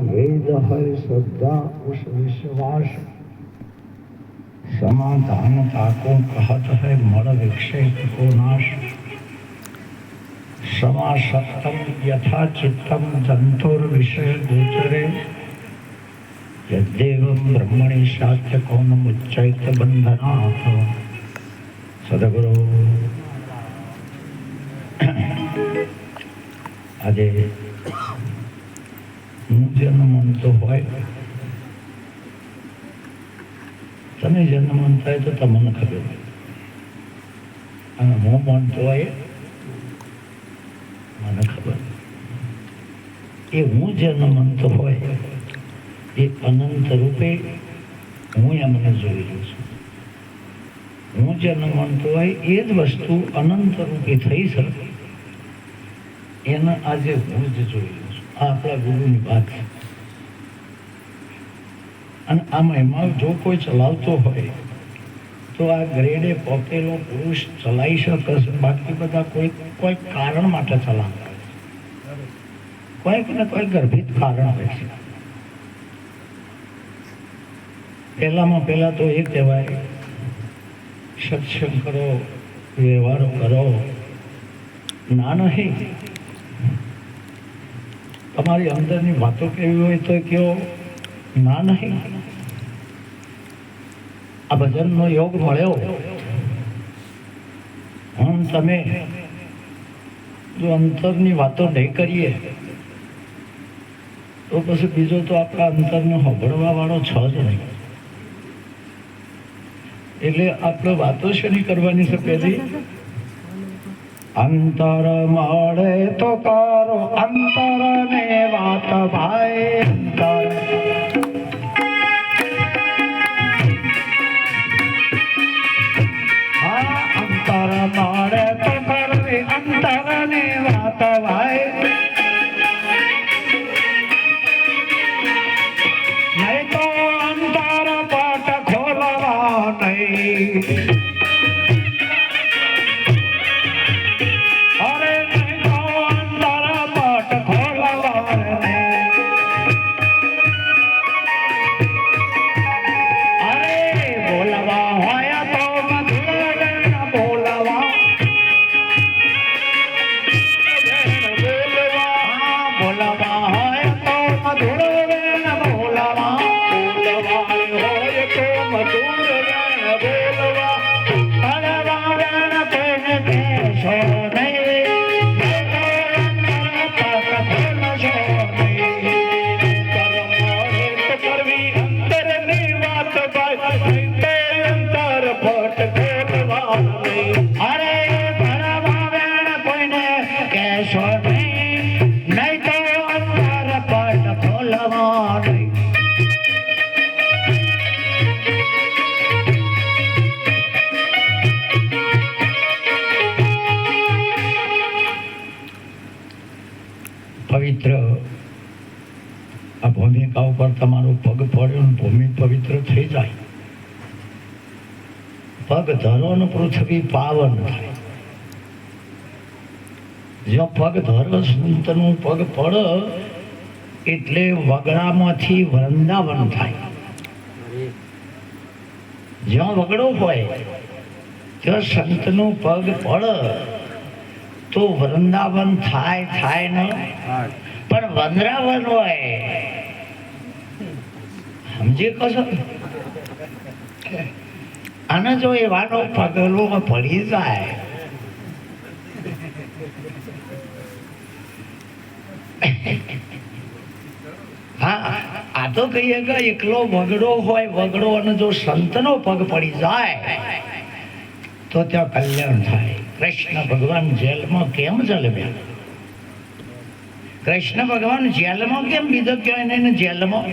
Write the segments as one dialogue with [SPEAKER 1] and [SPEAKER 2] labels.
[SPEAKER 1] वेद है श्रद्धा उस विश्वास समाधान ताको कहत है मड़ विक्षेप को नाश समा सत्तम यथा चित्तम जंतुर विषय गोचरे यद्देवं ब्रह्मणि शाक्य कौन मुच्चैत बंधनात् सदगुरु આજે હું જેનો માનતો હોય તમે જેનો માનતા હોય તો તમને ખબર અને હું માનતો હોય મને ખબર એ હું જેનો માનતો હોય એ અનંત રૂપે હું એમને જોઈ રહ્યો છું. હું જેનો માનતો હોય એ જ વસ્તુ અનંત રૂપે થઈ શકે એને આજે હું જ જોઈ રહ્યો છું. આ આપણા ગુરુની વાત છે. અને આમાં એમાં જો કોઈ ચલાવતો હોય તો આ ગ્રેડે પોતેલો પુરુષ ચલાવી શકે છે. બાકી બધા કોઈ કારણ માટે ચલાવતા હોય છે. કોઈક ને કોઈ ગર્ભિત કારણ હોય છે. પહેલામાં પહેલા તો એ કહેવાય સત્સંગ કરો, વ્યવહારો કરો. ના નહીં, તમારી અંદરની વાતો કેવી હોય તો કયો, ના નહીં. આ ભજનનો યોગ મળ્યો હું તમે જો અંતરની વાતો નહીં કરીએ તો પછી બીજો તો આપણા અંતરને સાંભળવા વાળો છ જ નહીં. એટલે આપણે વાતો શેની કરવાની છે? પેલી અંતર મળે તો કરો અંતર ને વાત ભાઈ. અંતર અંતર મળે તો કરવી અંતર ને વાત ભાઈ. નહીં તો અંતર પટ ખોલવા નહીં. પવિત્ર આ ભૂમિકા ઉપર તમારો પગ પડ્યો ને ભૂમિ પવિત્ર થઈ જાય. પગ ધરો ને પૃથ્વી પાવન થાય. જ્યાં પગ ધરો સંતનું પગ પડ એટલે વગડામાંથી વૃંદાવન થાય. જ્યાં વગડો હોય ત્યાં સંતનું પગ પડ તો વૃંદાવન થાય ને. પણ વંદરાવન હોય સમજી કહો છો. અને જો એવાનો પગલો પડી જાય હા આ તો કહીએ કે એકલો વગડો હોય વગડો અને જો સંતનો પગ પડી જાય તો ત્યાં કલ્યાણ થાય. કૃષ્ણ ભગવાન જેલમાં કેમ જલમ્યા? કૃષ્ણ ભગવાન જેલમાં કેમ બીજો કહેવાય ને જેલમાં?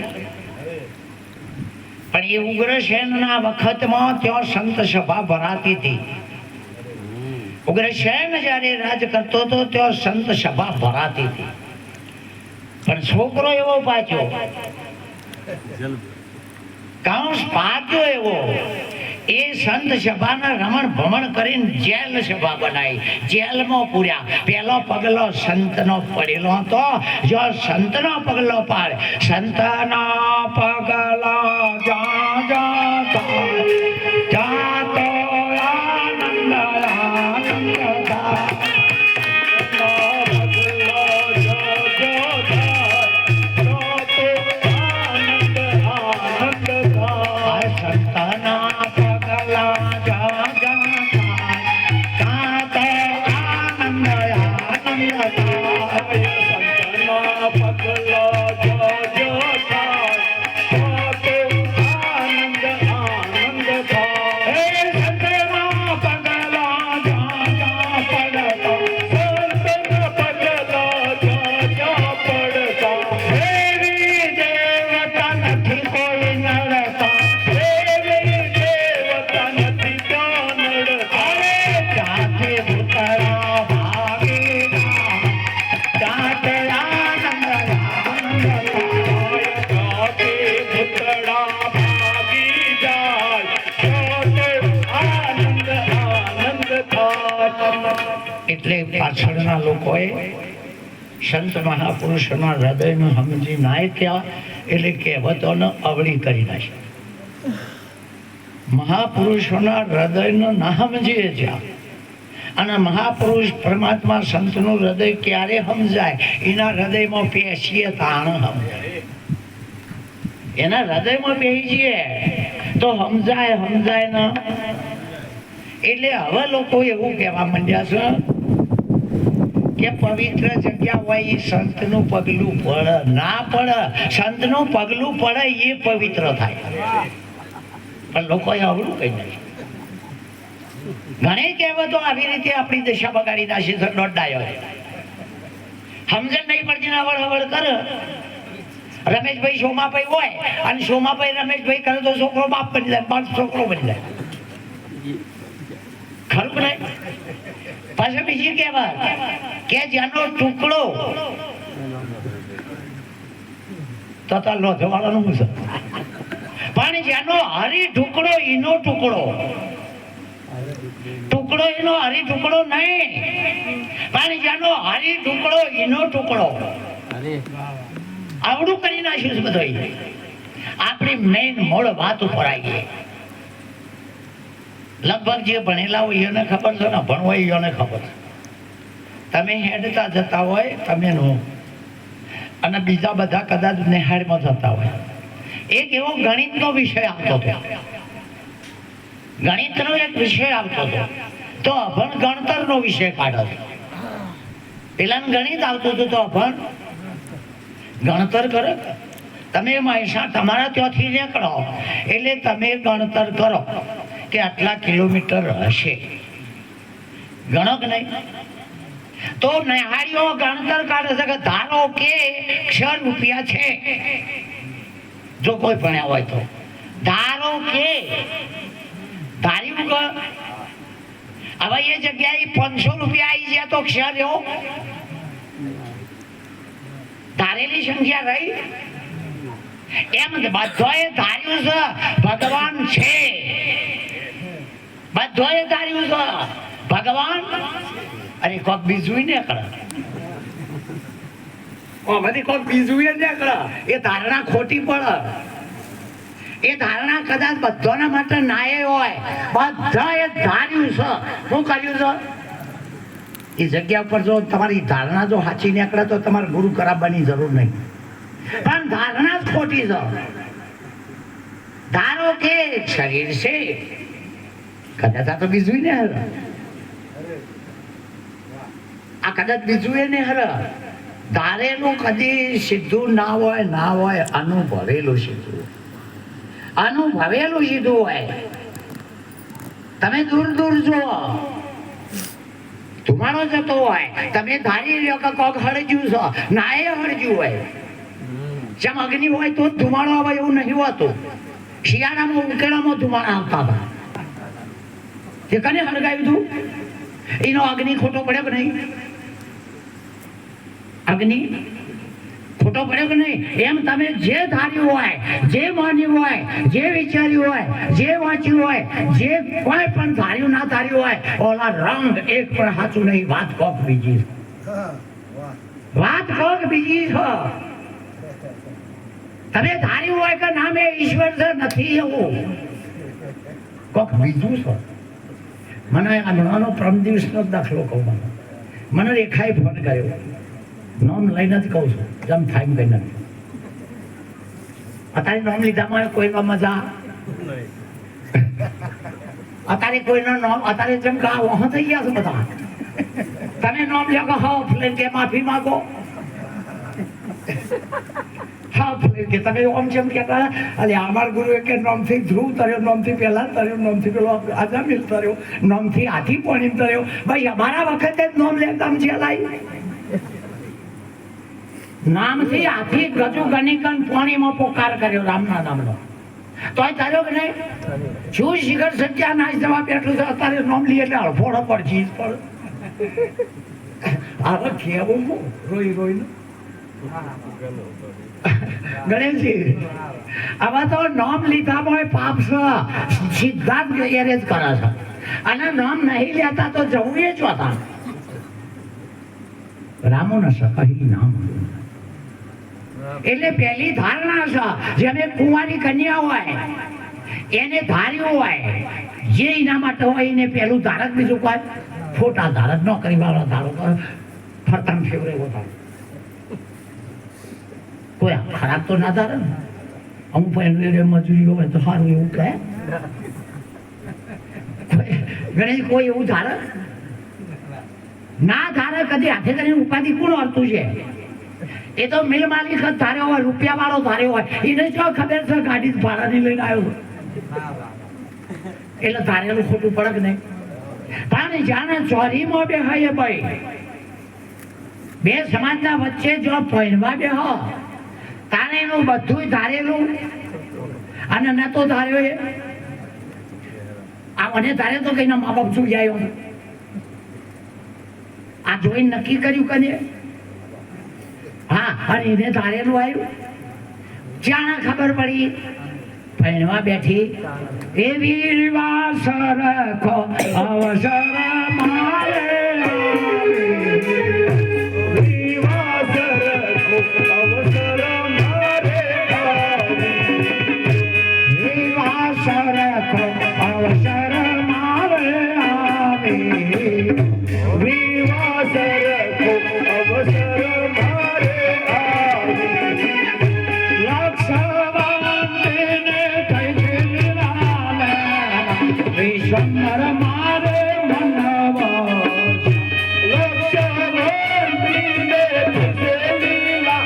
[SPEAKER 1] પણ એ ઉગ્રસેનના વખતમાં ત્યાં સંત સભા ભરાતી હતી. ઉગ્રસેન જ્યારે રાજ કરતો હતો ત્યાં સંત સભા ભરાતી હતી. પણ છોકરો એવો પાછો કંસ પાક્યો એવો એ સંત સભાના રમણ ભમણ કરીને જેલ સભા બનાવી, જેલમાં પૂર્યા. પેલો પગલો સંતનો પડેલો હતો. જો સંતનો પગલો પાડે, સંતનો પગલો જા જા થાય, જા તો આનંદ આનંદ થાય. એટલે પાછળના લોકોએ સંત મહાપુરુષોના હૃદયનું સમજી નાય ત્યાં, એટલે કહેવતોને અવળી કરી નાખી. મહાપુરુષોના હૃદયનો ના સમજીએ જ્યાં, અને મહાપુરુષ પરમાત્મા સંતનું હૃદય ક્યારે સમજાય? એના હૃદયમાં બેસીએ તાણ સમજાય. એના હૃદયમાં બેસી જઈએ તો સમજાય ના. એટલે હવે લોકો એવું કહેવા માંડ્યા છે કે પવિત્ર જગ્યા હોય એ સંતનું પગલું પડે ના પડે, સંતનું પગલું પડે એ પવિત્ર થાય. પણ લોકોએ અવળું કહી નાખ્યું. ઘણી કહેવતો આવી રીતે આપણી દશા બગાડી નાખી છે. દોડાયો સમજણ નહીં પડતી ને અવળ અવળ કરે. રમેશભાઈ સોમાભાઈ હોય અને સોમાભાઈ રમેશભાઈ કરે તો છોકરો બાપ બની જાય, બાપ છોકરો બની જાય. ખરું નહીં? પાછળ બીજી કહેવાત કે જેનો ટુકડો તો લોધવાળાનું છે, પણ જેનો હરી ટુકડો એનો ટુકડો એનો હરી ટુકડો નહીં, પણ જેનો હરી ટુકડો એનો ટુકડો. આવડું કરી નાખ્યું છે બધું. આપણી મેઇન મૂળ વાત ઉપર આવીએ. લગભગ જે ભણેલા હોય એને ખબર છે ને, ભણવા એને ખબર. તમે હેડતા જતા હોય તમે નું, અને બીજા બધા કદાચ નિહાળમાં જતા હોય. એક એવો ગણિતનો વિષય આવતો હતો, ગણિતનો એક વિષય આવતો હતો. તો અભણ ગણતરનો વિષય કાઢો. પેલા ગણિત આવતું હતું તો અભણ ગણતર કરે. તમે મહેસા તમારા ત્યાંથી નીકળો એટલે તમે ગણતર કરો કે આટલા કિલોમીટર હશે. ગણો કે નહીં? તો નિહાળીઓ ગણતર કાઢે છે કે ધારો કે 6 રૂપિયા છે. જો કોઈ ભણ્યા હોય તો ધારો કે ધાર્યું કે હવે એ જગ્યાએ 500 રૂપિયા આવી ગયા તો ક્ષર એવો ધારેલી સંખ્યા રહી. એમ બધાએ ધાર્યું છે ભગવાન છે, બધાએ ધાર્યું છે ભગવાન. અરે કોક બીજું ને કરે, બધી કોક બીજું ને કરે. એ ધારણા ખોટી પડે. એ ધારણા કદાચ બધાના માટે નાય હોય. બધાએ ધાર્યું છે. શું કર્યું છે? એ જગ્યા પર જો તમારી ધારણા જો સાચી નીકળે તો તમારે ગુરુ કરાવવાની જરૂર નહીં, પણ ધારણા જ ખોટી છે. ધારો કે શરીર છે, કદાચ આ તો બીજું ને હર, આ કદાચ બીજું ને હર. ધારેલું કદી સીધું ના હોય, અનુભવેલું સીધું, અનુભવેલું સીધું હોય. તમે દૂર જુઓ, ધુમાડો જતો હોય, તમે ધારી લ્યો કે કોક હળજ્યું છે, ના એ હળજ્યું હોય. જેમ અગ્નિ હોય તો ધુમાડો આવે એવું નહીં હોતું. શિયાળામાં ઉકેળામાં ધુમાડા આવતા હતા. તે કને હળગાવ્યું હતું? એનો અગ્નિ ખોટો પડ્યો કે નહીં? અગ્નિ ખોટો ખોટો પડ્યો કે નહીં? એમ તમે જે ધાર્યું હોય, જે માન્યું હોય, જે વિચાર્યું હોય, જે વાંચ્યું હોય, જે કોઈ પણ ધાર્યું ના ધાર્યું હોય, ઓલા રંગ એક પણ સાચું નહીં. વાત કોક બીજી છે. વાત કોક બીજી છે. તમે ધાર્યું હોય કે નામે ઈશ્વર છે, નથી એવું. કોક બીજું છે. મને હમણાંનો પરમ દિવસનો દાખલો કહું. મને રેખાએ ફોન કર્યો. નોમ લઈને જ કહું છું, જેમ થાય એમ કઈ નથી. અત્યારે નોમ લીધામાં કોઈનો મજા અત્યારે કોઈનો નોમ અત્યારે જેમ કે વહ થઈ ગયા છે બધા. તમે નોમ લ્યો કે હા ફ્લેન કે માફી માંગો. હા ફ્લેન કે તમે ઓમ જેમ કહેતા અલે અમાર ગુરુએ કે નોમથી ધ્રુવ તર્યો, નોમથી પહેલા તર્યો, નોમથી પેલો આજામિલ તર્યો, નોમથી હાથી પોણી તર્યો. ભાઈ અમારા વખતે જ નોમ લેતા છે લાઈ. નામથી હાથી ગજુ ગનિકન પોણીમાં પોકાર કર્યો રામના નામનો. તોય તાર્યો કે નહીં? શું શિખર સત્યાનાશ જવા બેઠું છે અત્યારે નોમ લઈએ એટલે હળફોડો પર ચીજ પર હવે કેવું રોઈ રોઈને ગણેશજી હવે તો નામ લીધામાં પાપ છે. સિદ્ધાર્થ એરેજ કરે છે અને નામ નહીં લેતા તો જવું એ જ હતા. રામો ન સકહી નામ એટલે પહેલી ધારણા છે. જેને કુંવારી કન્યા હોય એને ધાર્યું હોય જે એના માટે હોય એને પહેલું ધારક, બીજું કોઈ ફોટા ધારક, નોકરી વાળા ધારક, ફરતામ ફેવરે ધારક. કોઈ ખરાબ તો ના ધારે ને. અમુક મજૂરી હોય તો સારું એવું કહે. ગણેશ કોઈ એવું ધારે ના ધારે? કદી હાથે કરીને ઉપાધિ કોણ અડતું છે? એ તો મિલ માલિક જ ધાર્યો હોય, રૂપિયા વાળો ધાર્યો હોય. એને જો ખબર છે ગાડી ભાડાની લઈને આવ્યો એટલે ધારેલું ખોટું પડે કે નહીં? પણ જાણે ચોરીમાં બે હોય ભાઈ, બે સમાજના વચ્ચે જો પહેરવા બે હો તારે એનું બધું ધારેલું અને ન તો ધાર્યો એ આ મને ધારે તો કઈ મા બાપ શું જાય આ જોઈને નક્કી કર્યું કને. હા અને એને ધારેલું આવ્યું. જાણે ખબર પડી ભણવા બેઠી એવી રીવાસ રાખો અવસર મારે રીવાસ રાખો અવસર મારે રીવાસ રાખો અવસર મારે આવે રીવાસ રાખો અવસર મારે આવે વિશ્વંભર મારે મનવાસ લક્ષવર્તીને લીલા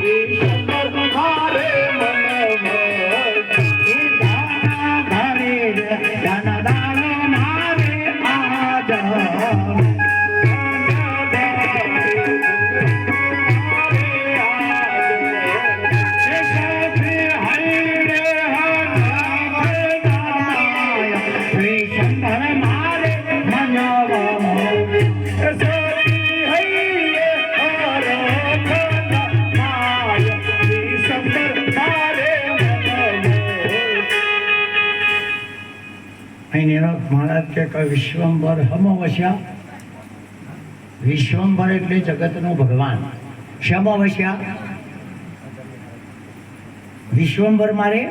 [SPEAKER 1] વિશ્વંભર મારે મનવાસ ધન દાન મારે આજ વિશ્વંભર હમ વસ્યા. વિશ્વંભર એટલે જગતનું ભગવાન. શમ વસ્યા વિશ્વંભર મારે.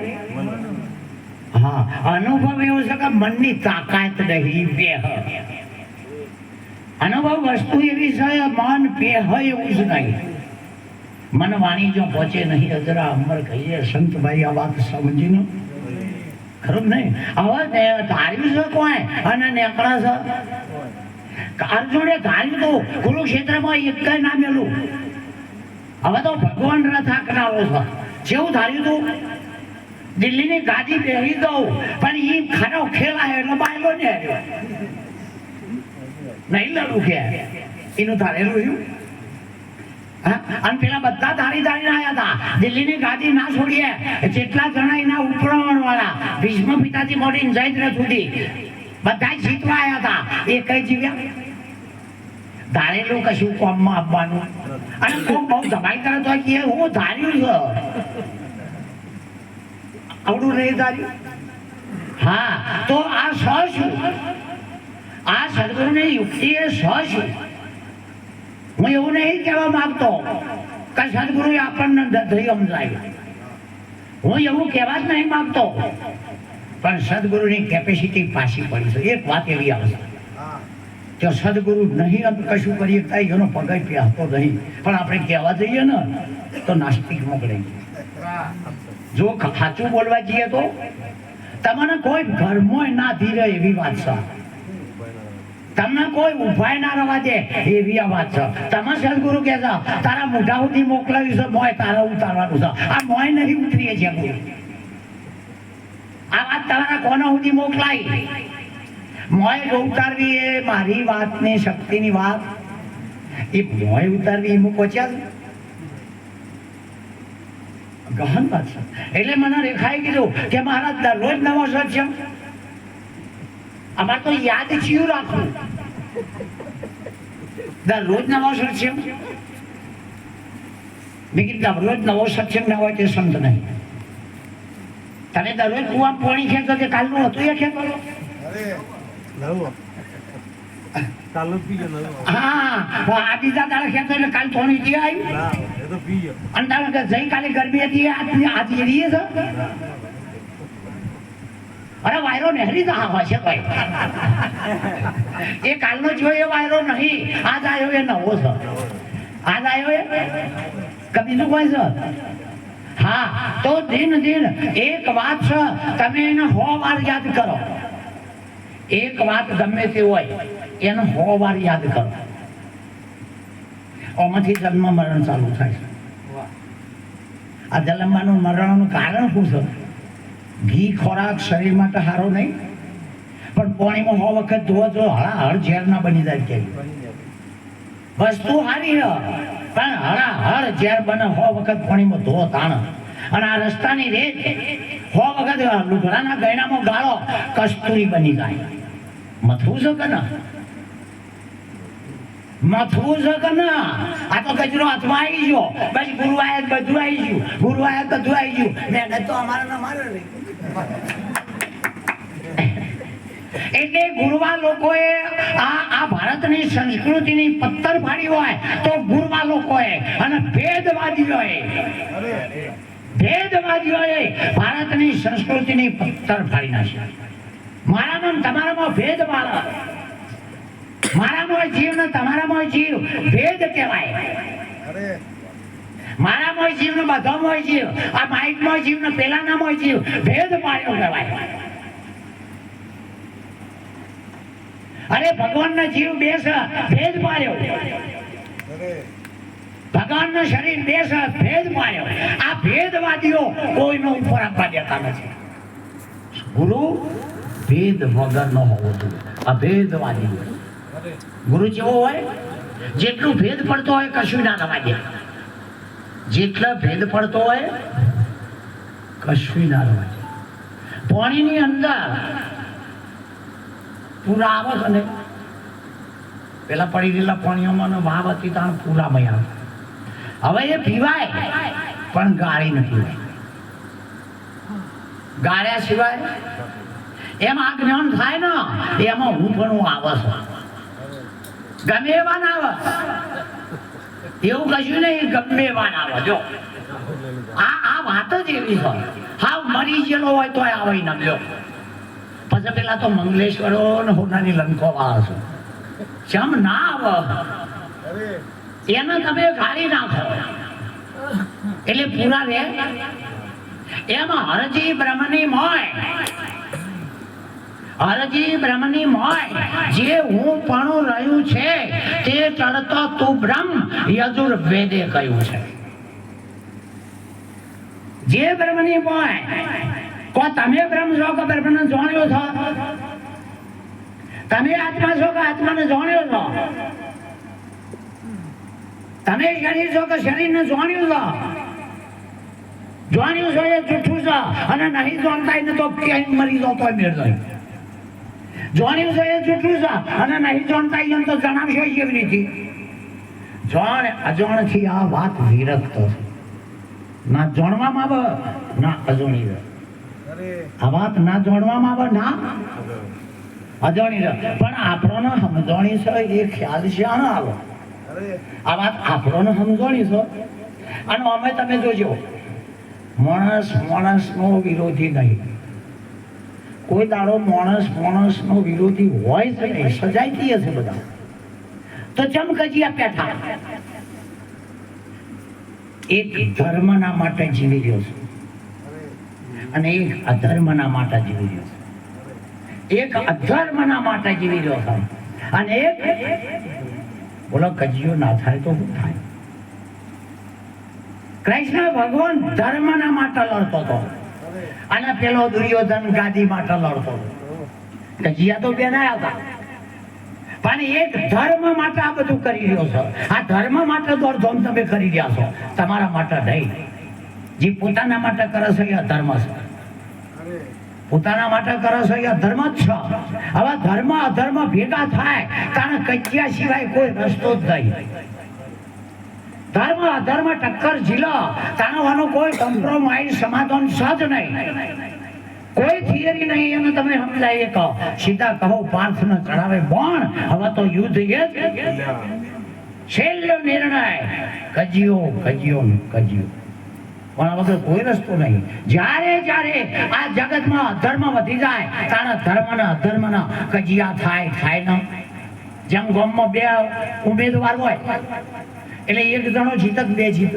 [SPEAKER 1] હા અનુભવ એવો છે કે મનની તાકાત નહીં પેહ. અનુભવ વસ્તુ એવી છે મન પેહ એવું જ નહીં. મન વાણી જો પહોંચે નહીં અજરા અમર કહીએ સંતભાઈ આ વાત સમજીને ખરું નહીં. હવે ધાર્યું છે કોઈ અને નેકળા છે. અર્જુને ધાર્યું તો કુરુક્ષેત્રમાં એક ના મેલું. હવે તો ભગવાન રથ હાંકનારો છે. જેવું ધાર્યું તું દિલ્હીની ગાદી પહેરી દઉં પણ એ ખરો ખેલાયો એટલે બાયલો ને નહીં લડું કે એનું ધારેલું રહ્યું. અને પેલા બધા ધારી ધારીને આવ્યા હતા. દિલ્હીની ગાદી ના છોડીએ જેટલા જણા એના ઉપરાવણ વાળા ભીષ્મ પિતાથી મોડીને જયદ્ર સુધી બધા જીતવા આવ્યા હતા. એ કઈ જીવ્યા? ધારેલું કશું કોમમાં આપવાનું. અને કોક બહુ ધમાઈ કરે તો કે હું ધાર્યું છે આવડું નહીં ધાર્યું. હા તો આ સ શું? આ સદગુરુની યુક્તિ એ સ શું? હું એવું નહીં કહેવા માંગતો કે સદગુરુએ આપણને દધી સમજાવ્યું. હું એવું કહેવા જ નહીં માંગતો, પણ સદગુરુની કેપેસિટી પાછી પડી છે. એક વાત એવી આવે કે સદગુરુ નહીં અમે કશું કરીએ થાય એનો પગાર આપતો નહીં, પણ આપણે કહેવા જઈએ ને તો નાસ્તિક મોકલે. જો સાચું બોલવા જઈએ તો તમને કોઈ ઘરમાં ના ધીરે એવી વાત છે, તમને કોઈ ઉભાય ના રવા દે એવી આ વાત છે. તમે સદગુરુ કહે છે તારા મોઢા સુધી મોકલાવ્યું છે, મોય તારા ઉતારવાનું છે. આ મોય નહીં ઉતરીએ છે ગુરુ. આ વાત તમારા કોના સુધી મોકલાય? મોય ઉતારવી એ મારી વાતની શક્તિની વાત. એ મોય ઉતારવી એમાં પહોંચ્યા ગહન વાત છે. એટલે મને રેખાએ કીધું કે મારા દરરોજ નવો સત્સંગ. અમારે તો યાદ ચિયું રાખવું, દરરોજ નવો સત્સંગ. મેં કીધું દરરોજ નવો સત્સંગ ના હોય તે સમજ નહીં. તને દરરોજ કુવા પાણી ખેંચો તે કાલનું હતું એ ખેંચો. હા આ બીજા દાડા ખેંચો એટલે કાલ થોડી જે આવ્યું અને તારે જઈ કાલે ગરમી હતી આજે રહીએ છે. અરે વાયરો નહેરી તો હા છે ભાઈ. એ કાલનો જોયો એ વાયરો નહીં, આજ આવ્યો એ નવો છે. આજ આવ્યો એ બીજું કોઈ છે. હા તો દિન દિન એક વાત છે, તમે એને 100 વાર યાદ કરો. એક વાત ગમે તે હોય એને 100 વાર યાદ કરો. આમાંથી જન્મ મરણ ચાલુ થાય છે. આ જન્મવાનું મરણનું કારણ શું છે? ઘી ખોરાક શરીર માટે સારો નહીં, પણ પાણીમાં 100 વખત ધોવો તો હળાહળ ઝેર ના બની જાય. કે વસ્તુ સારી હ પણ હળાહળ ઝેર બને 100 વખત પાણીમાં ધોવો તાણ. અને આ રસ્તાની રેત 100 વખત લુગડાના ગયણામાં ગાળો કસ્તુરી બની જાય. મથવું છે કે ના? મથવું છે કે ના? આ તો કચરો હાથમાં આવી ગયો, પછી ગુરુ આયા બધું આવી ગયું, ગુરુ આયા બધું આવી ગયું. મેં તો અમારે ના મારે રહી. એટલે ગુરુવા લોકોએ આ ભારતની સંસ્કૃતિની પથ્થર ફાડી હોય તો ગુરુવા લોકોએ અને ભેદવાદીઓએ ભારતની સંસ્કૃતિની પથ્થર ફાડી નાખી. મારામાં તમારામાં ભેદ પાડો. મારામાં જીવ ને તમારામાં જીવ ભેદ કહેવાય. મારામાં જીવ ને બધામાં જીવ, આ માઇકમાં જીવ ને પેલાનામાં જીવ ભેદ પાડ્યો કહેવાય. અરે ભગવાનનો જીવ બેસ ભેદ પાડ્યો, ભગવાનનું શરીર બેસ ભેદ પાડ્યો. આ ભેદવાદીઓ કોઈનો ઉપર આપવા દેતા નથી. ગુરુ ભેદ વગરનો હોવો જોઈએ. આ ભેદવાદી હોય. ગુરુ જેવો હોય જેટલું ભેદ પડતો હોય કશું ના રવા દે. જેટલા ભેદ પડતો હોય કશું ના રવા દે. પાણીની અંદર પૂરા આવે છે ને, પેલા પડી ગયેલા પાણીઓમાં વાવ હતી ત્યાં પૂરામાં આવે. હવે એ પીવાય પણ ગાળી નથી પીવાય. ગાળ્યા સિવાય એમાં આ જ્ઞાન થાય ને એમાં હું પણ આવે છે. ગમે એવા ના આવે એવું કશું નહીં, ગમે એવા ના આવે. જો આ વાત જ એવી છે. હા મરી ગયેલો હોય તો આવે ન લ્યો. પછી પેલા તો મંગલેશ્વરો ને હોનાની લંકો આવે છે. ચમ ના આવે એને તમે ગાળી નાખો એટલે પૂરા રે. એમાં હરજી બ્રહ્મની મોય, હરજી બ્રહ્મની મોય જે હું પણ રહ્યું છે તે ચડતો તું બ્રહ્મ યજુર્વેદે કહ્યું છે. જે બ્રહ્મની મોય કો તમે બ્રહ્મ છો કે બ્રહ્મને જાણ્યો છો? તમે આત્મા છો કે આત્માને જાણ્યો છો? તમે શરીર છો કે શરીરને જાણ્યું છો? જાણ્યું છો એ જૂઠું છે અને નહીં જાણતા એને તો ક્યાંય મરી જાવ તો મેળ જાય. જાણ્યું છે એ જૂઠું છે અને નહીં જાણતા એને તો જણાવશો કેવી રીતે? જાણ અજાણથી આ વાત વિરક્ત છે. ના જાણવામાં આવે ના અજાણી રહે. આ વાત ના જાણવામાં આવે ના અજાણી રહે. પણ આપણને સમજણી છે એ ખ્યાલ શ્યાનો આવે. આ વાત આપણને સમજણી છે. અને અમે તમે જોજો, માણસનો વિરોધી નહીં. કોઈ દાડો માણસનો વિરોધી હોય છે નહીં, સજાઈતી હશે બધા. તો ચમકજીયા પેઠા એક ધર્મના માટે જીવી રહ્યો છે અને એક અધર્મના માટે જીવી રહ્યો છે. એક અધર્મના માટે જીવી રહ્યો છે અને એક બોલો કજીયો ના થાય તો શું થાય? કૃષ્ણ ભગવાન ધર્મના માટે લડતો હતો અને પેલો દુર્યોધન ગાદી માટે લડતો હતો. કજીયા તો બેનાયા હતા, પણ એક ધર્મ માટે આ બધું કરી રહ્યો છો. આ ધર્મ માટે દોડધામ તમે કરી રહ્યા છો, તમારા માટે નહીં. જે પોતાના માટે કરે છે એ અધર્મ છે. પોતાના માટે કરે છે એ અધર્મ જ છે. હવે ધર્મ અધર્મ ભેગા થાય કારણ કજિયા સિવાય કોઈ રસ્તો જ નહીં. ધર્મ અધર્મ ટક્કર ઝીલો તાણવાનો કોઈ કોમ્પ્રોમાઇઝ સમાધાન સજ નહીં. કોઈ થિયરી નહીં. એને તમે સમજાય કહો, સીધા કહો પાર્થ ને ચડાવે બોણ. હવે તો યુદ્ધ એ જ છેલ્લો નિર્ણય. કજિયો કજિયો કજિયો, પણ વગર કોઈ રસ્તો નહીં. જ્યારે આ જગતમાં અધર્મ વધી જાય ત્યારે ધર્મના અધર્મના કજિયા થાય ન. જેમ ગામમાં બે ઉમેદવાર હોય એટલે એક જણો જીત બે જીત.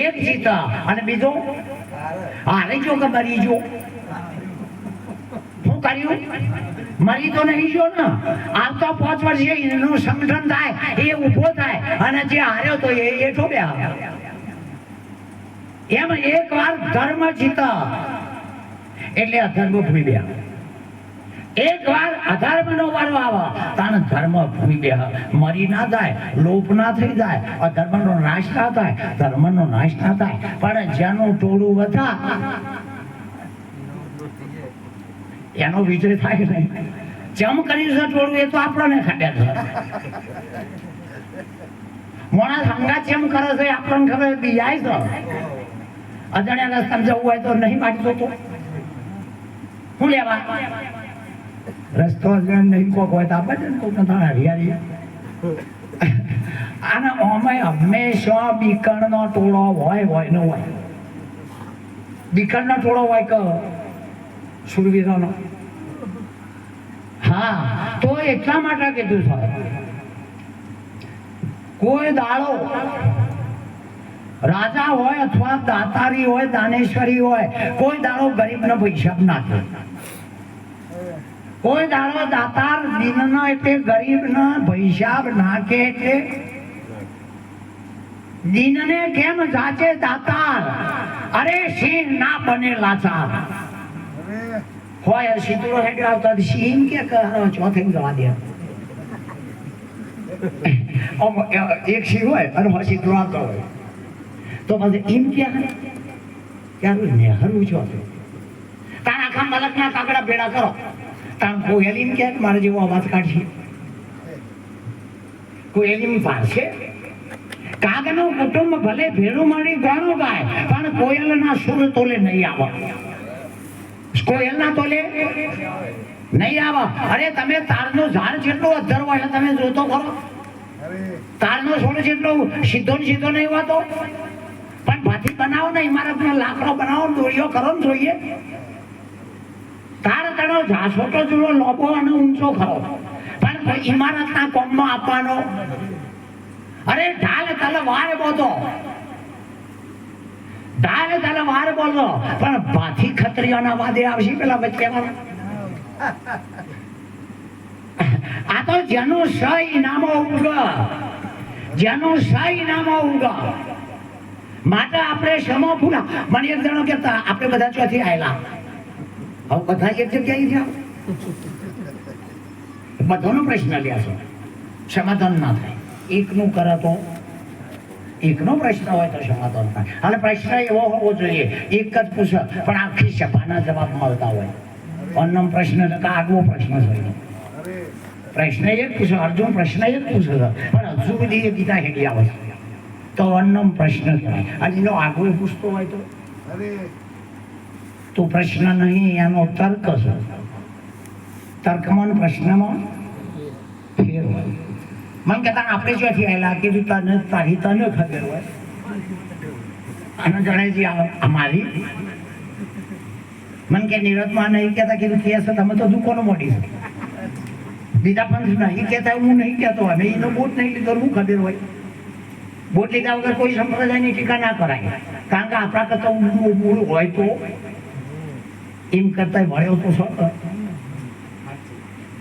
[SPEAKER 1] એક જીત અને બીજો હારે જો કે મરી જો. શું કર્યું? મરી તો નહીં જો ને. આવતા 5 વર્ષે એનું સંગઠન થાય, એ ઊભો થાય અને જે હાર્યો તો એ ઠોબે આવે. એમ એક વાર ધર્મ જીત એટલે અધર્મ ભૂમી બે. એક વાર અધર્મનો વારો આવે તાને ધર્મ ભૂમી બે. મરી ના જાય, લોભ ના થઈ જાય, અધર્મનો નાશ ના થાય, ધર્મનો નાશ ના થાય. પણ જેનું ટોળું વધા એનો વિજય થાય નહીં. જેમ કર્યું છે ટોળું એ તો આપણને ખબર છે. માણસ હંગાત જેમ કરે છે આપણને ખબર બીજાય છે. અજાણ્યા રસ્તા જવું હોય તો નહીં વાંચતો તો શું લેવા? રસ્તો નહીં કોક હોય તો આપણે કોક હરિયાળી. અને ઓમાં હંમેશા બીકણનો ટોળો હોય ન હોય. બીકણનો ટોળો હોય કે સુરવીરોનો. હા, તો એટલા માટે કીધું છે કોઈ દાડો રાજા હોય અથવા દાતારી હોય, દાનેશ્વરી હોય, કોઈ દાડો ગરીબનો પૈસા ના દે. કોઈ દાડો દાતાર દીનનો એટલે ગરીબનો પૈસા નાખે એટલે દીનને કેમ જાચે દાતાર? અરે સિંહ ના બને લાચાર. હોય સીધો હેડ આવતા સિંહ કે ચોથે જવા દે. એક સિંહ હોય અને સીધો આવતો હોય તો પછી એમ ક્યાં નેહરવું છો? તાર આખા મલકના કાગડા ભેડા કરો. તાર કોયલ એમ કે મારે જેવો અવાજ કાઢશે. કોયલ એમ પાડશે. કાગનું કુટુંબ ભલે ભેડું મળી ગાણું ગાય પણ કોયલના સુર તોલે નહીં આવે. કોયલના તોલે નહીં આવે. અરે તમે તારનું ઝાડ જેટલું અધર હોય તમે જોતો ખરો? તારનો છોડ જેટલો સીધો નહીં હોતો. પણ ભાથી બનાવો ને ઇમારતનો લાકડો બનાવો, દોરીઓ કરો ને જોઈએ. તાર તણો ઝાસોટો જોડો લોબો અને ઊંચો ખરો પણ ઇમારતના કોમમાં આપવાનો. અરે ઢાલ તલવાર બોધો, ઢાલ તલવાર બોલો પણ ભાથી ખત્રીઓના વાદે આવશે પેલા વચ્ચે. આ તો જેનું સહી ઇનામો ઉગ, જેનું સહી ઇનામો ઉગ. માટે આપણે સમો પૂરા. મને એક જણો કહેતા આપણે બધા ચોથી આવેલા. હવે બધા એક જગ્યાએ જાઓ, બધાનો પ્રશ્ન લ્યા છો, સમાધાન ના થાય. એકનું કરે તો એકનો પ્રશ્ન હોય તો સમાધાન થાય. અને પ્રશ્ન એવો હોવો જોઈએ એક જ પૂછે પણ આખી સભાના જવાબ મળતા હોય. અન્નમ પ્રશ્ન આગવો પ્રશ્ન છે
[SPEAKER 2] પ્રશ્ન એક પૂછો, અર્જુન પ્રશ્ન એક પૂછે છે, પણ હજુ બધી એ ગીતા હેડી આવે છે. તો અન્નનો પ્રશ્ન કહેવાય. અને એનો આગળ પૂછતો હોય તો પ્રશ્ન નહીં, એનો તર્ક છે. તર્કમાં અને પ્રશ્નમાં ફેર હોય. મને કહેતા આપણે ક્યાંથી આવેલા, કીધું તને તારી તને ખબર હોય. અને ગણેશજી અમારી મને કે નિરતમાં નહીં કહેતા, કીધું કે છે તમે તો દુકાનો મોટી છે. બીજા પંથ નહીં કહેતા, હું નહીં કહેતો. અમે એનો બોટ નહીં લીધો, હું ખબર હોય. બોટ લીધા વગર કોઈ સંપ્રદાયની ટીકા ના કરાય. કારણ કે આપણા કરતા મૂળ હોય તો એમ કરતા વળ્યો તો છો,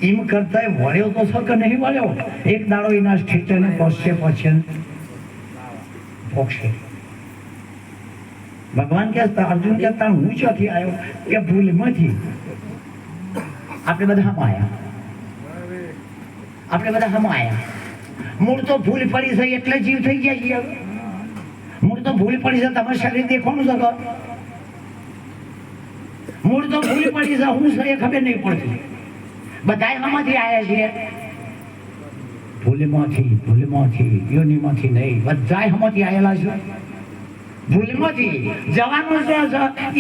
[SPEAKER 2] એમ કરતા વળ્યો તો છો કે નહીં વળ્યો. એક દાડો એના સ્થિતિને પહોંચશે પછી પહોંચશે. ભગવાન કે અર્જુન કહેતા હું ક્યાંથી આવ્યો, કે ભૂલમાંથી. આપણે બધા હમ આવ્યા, આપણે બધા હમ આવ્યા. મૂળ તો ભૂલ પડી છે એટલે જીવ થઈ ગયા છીએ. મૂળ તો ભૂલ પડી છે, તમારું શરીર દેખવાનું છે. મૂળ તો ભૂલ પડી છે, હું છે એ ખબર નહીં પડતી. બધા આમાંથી આવ્યા છીએ, ભૂલમાંથી યોનિમાંથી નહીં, બધા આમાંથી આવેલા છે. ભૂલમાંથી જવાનું છે,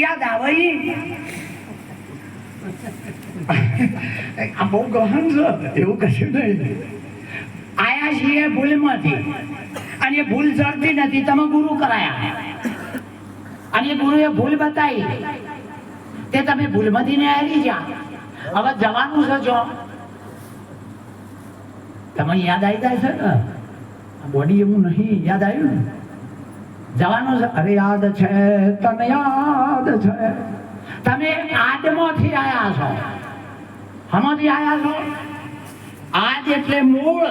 [SPEAKER 2] યાદ આવે આ બહુ ગહન છે, એવું કશું નહીં. આયા છીએ ભૂલમાંથી, અને એ ભૂલ જડતી નથી. તમે ગુરુ કરાયા અને એ ગુરુએ ભૂલ બતાવી, તે તમે ભૂલમાંથી ને હારી ગયા. હવે જવાનું છે, જો તમને યાદ આવી જાય છે ને, બોડી એવું નહીં યાદ આવ્યું ને, જવાનું છે. અરે યાદ છે, તને યાદ છે, તમે આદમાંથી આયા છો. હમાંથી આયા છો? આદ એટલે મૂળ.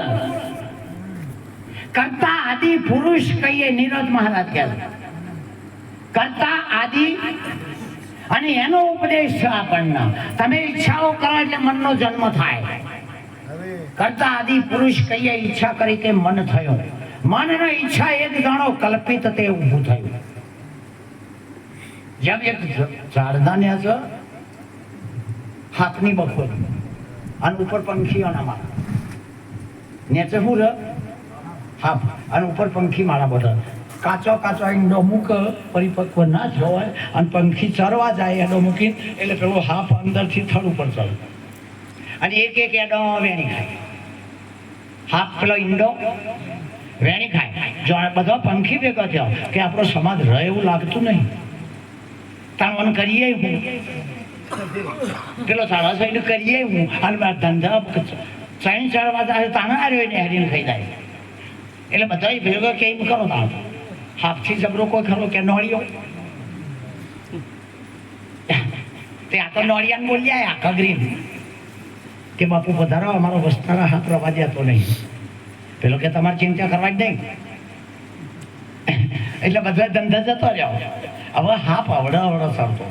[SPEAKER 2] કરતા આદિ પુરુષ કહીએ, નીરજ મહારાજ કહે છે. કરતા આદિ, અને એનો ઉપદેશ છે આપણને. તમે ઈચ્છાઓ કરો એટલે મનનો જન્મ થાય. કરતા આદિ પુરુષ કહીએ, ઈચ્છા કરી તે મન થયો. મનનો ઈચ્છા એક જાણો કલ્પિત તે ઊભું થયું. જેમ એક ઝાડના ને છે હાથની બખોર, અને ઉપર પંખીઓના માળા. નેચે શું છે? હાફ, અને ઉપર પંખી માળા બધા. કાચો ઈંડો મૂક, પરિપક્વ ના થયો હોય, અને પંખી ચરવા જાય એડો મૂકીને, એટલે પેલો હાફ અંદરથી થડ ઉપર ચડે, અને એક એડો વેણી ખાય. હાફ પેલો ઈંડો વેણી ખાય. જો બધો પંખી ભેગો થયો કે આપણો સમાજ રહે એવું લાગતું નહીં. તાણ કરીએ હું, પેલો સાડા સાઈડ કરીએ હું, અને ધંધા સાઈન ચડવા જાય તાણા આવ્યો ને હેરીને ખાઈ જાય. એટલે બધા ભેગો કેમ કરો તાણ હાફથી જબરો કોઈ ખરો કે નોળિયો? તે આ તો નોળિયાને બોલ્યા આખા ગ્રીન કે બાપુ પધારો, અમારો વસ્તારા હાથ રવા દેતો નહીં. પેલો કે તમારે ચિંતા કરવા જ નહીં. એટલે બધા ધંધા જતો રહ્યો. હવે હાફ અવડો સરતો,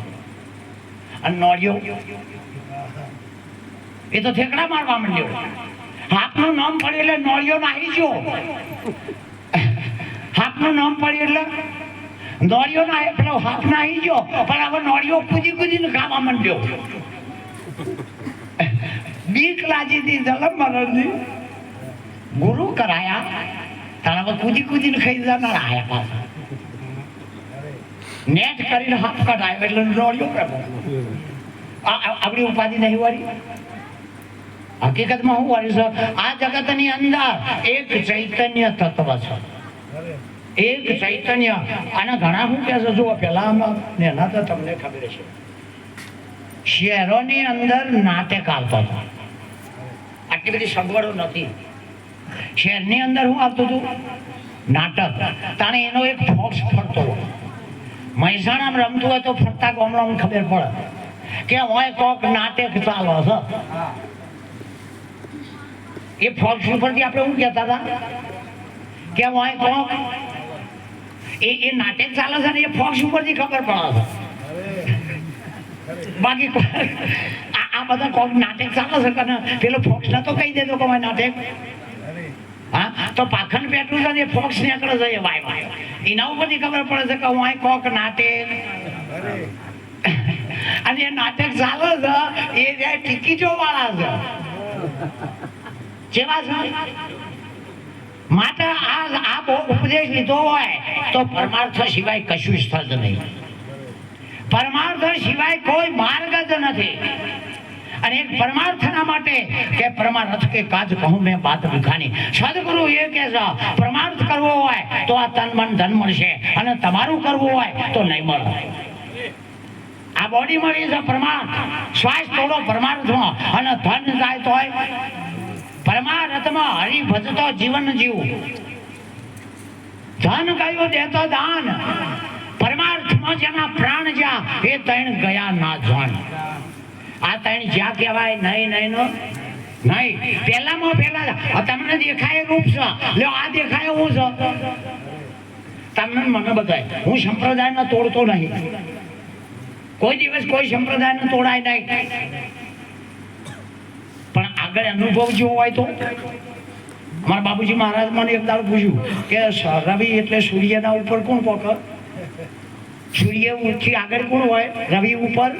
[SPEAKER 2] અને નોળિયો એ તો ઠેકડા મારવા માંડ્યો. હાથનું નામ પડ્યું એટલે નોળિયો નાહી ગયો. હાથનું નામ પડ્યું એટલે નોળિયો ના, પેલો હાથ નાહી ગયો, પણ હવે નોળિયો કૂદીને ખાવા માંડ્યો. બીક લાગી હતી જલમ મરણની. ગુરુ કરાયા તારા હવે કૂદીને ખાઈ જનાર આયા પાછા. નેટ કરીને હાથ કઢાયો એટલે નોળિયો પ્રભુ. આપણી ઉપાધિ નહીં વાળી. હકીકતમાં શું વાળી છે? આ જગતની અંદર એક ચૈતન્ય તત્વ છે, એક ચૈતન્ય. અને ઘણા શું કહે છે, જો પેલામાં એના તો તમને ખબર છે, શહેરોની અંદર નાટક આવતો હતો. આટલી બધી સગવડો નથી. શહેરની અંદર શું આવતું હતું? નાટક. તાણે એનો એક ફોક્સ ફરતો. મહેસાણામાં રમતું હોય તો ફરતા ગામડામાં ખબર પડે કે હોય કોક નાટક ચાલો છે. એ ફોક્સ ઉપરથી આપણે શું કહેતા હતા કે હોય કોક એ નાટક ચાલે છે ને, એ ફોક્સ ઉપરથી ખબર પડે છે. બાકી આ બધા કોક નાટક ચાલે છે કે પેલો ફોક્સ ના તો કહી દેતો કે નાટક. હા, તો પાખંડ બેઠું છે ને, ફોક્સ નીકળે છે, વાય એના ઉપરથી ખબર પડે છે કે હું કોક નાટક. અને એ નાટક ચાલે છે, એ ટિકિટો વાળા છે. જેવા છે માટે આ બહુ ઉપદેશ લીધો હોય તો પરમાર્થ સિવાય કશું જ થશે નહીં. પરમાર્થ સિવાય કોઈ માર્ગ જ નથી. અને એક પરમાર્થના માટે કે પરમાર્થ કે કાજ કહું મેં બાત દુખાની. સદગુરુ એ કહે છે પરમાર્થ કરવો હોય તો આ તન મન ધન મળશે અને તમારું કરવું હોય તો નહીં મળે. આ બોડી મળી છે પરમાર્થ, શ્વાસ થોડો પરમાર્થમાં અને ધન જાય તોય પરમાર્થમાં હરિ ભજતો જીવન જીવું. ધન કયું દેતો દાન, પરમાર્થમાં જેના પ્રાણ જ્યાં એ ત્રણ ગયા ના જાણ. આ ત્રણ જ્યાં કહેવાય નહીં નહીં નો નહીં. પહેલામાં પહેલા તમને દેખાય રૂપ છે, લ્યો આ દેખાય હું છે તમને મને બતાય. હું સંપ્રદાયને તોડતો નહીં, કોઈ દિવસ કોઈ સંપ્રદાયને તોડાય નહીં, પણ આગળ અનુભવ જેવો હોય તો. મારા બાબુજી મહારાજ મને એક દાડો પૂછ્યું કે રવિ એટલે સૂર્યના ઉપર કોણ પોકે? સૂર્ય થી આગળ કોણ હોય? રવિ ઉપર.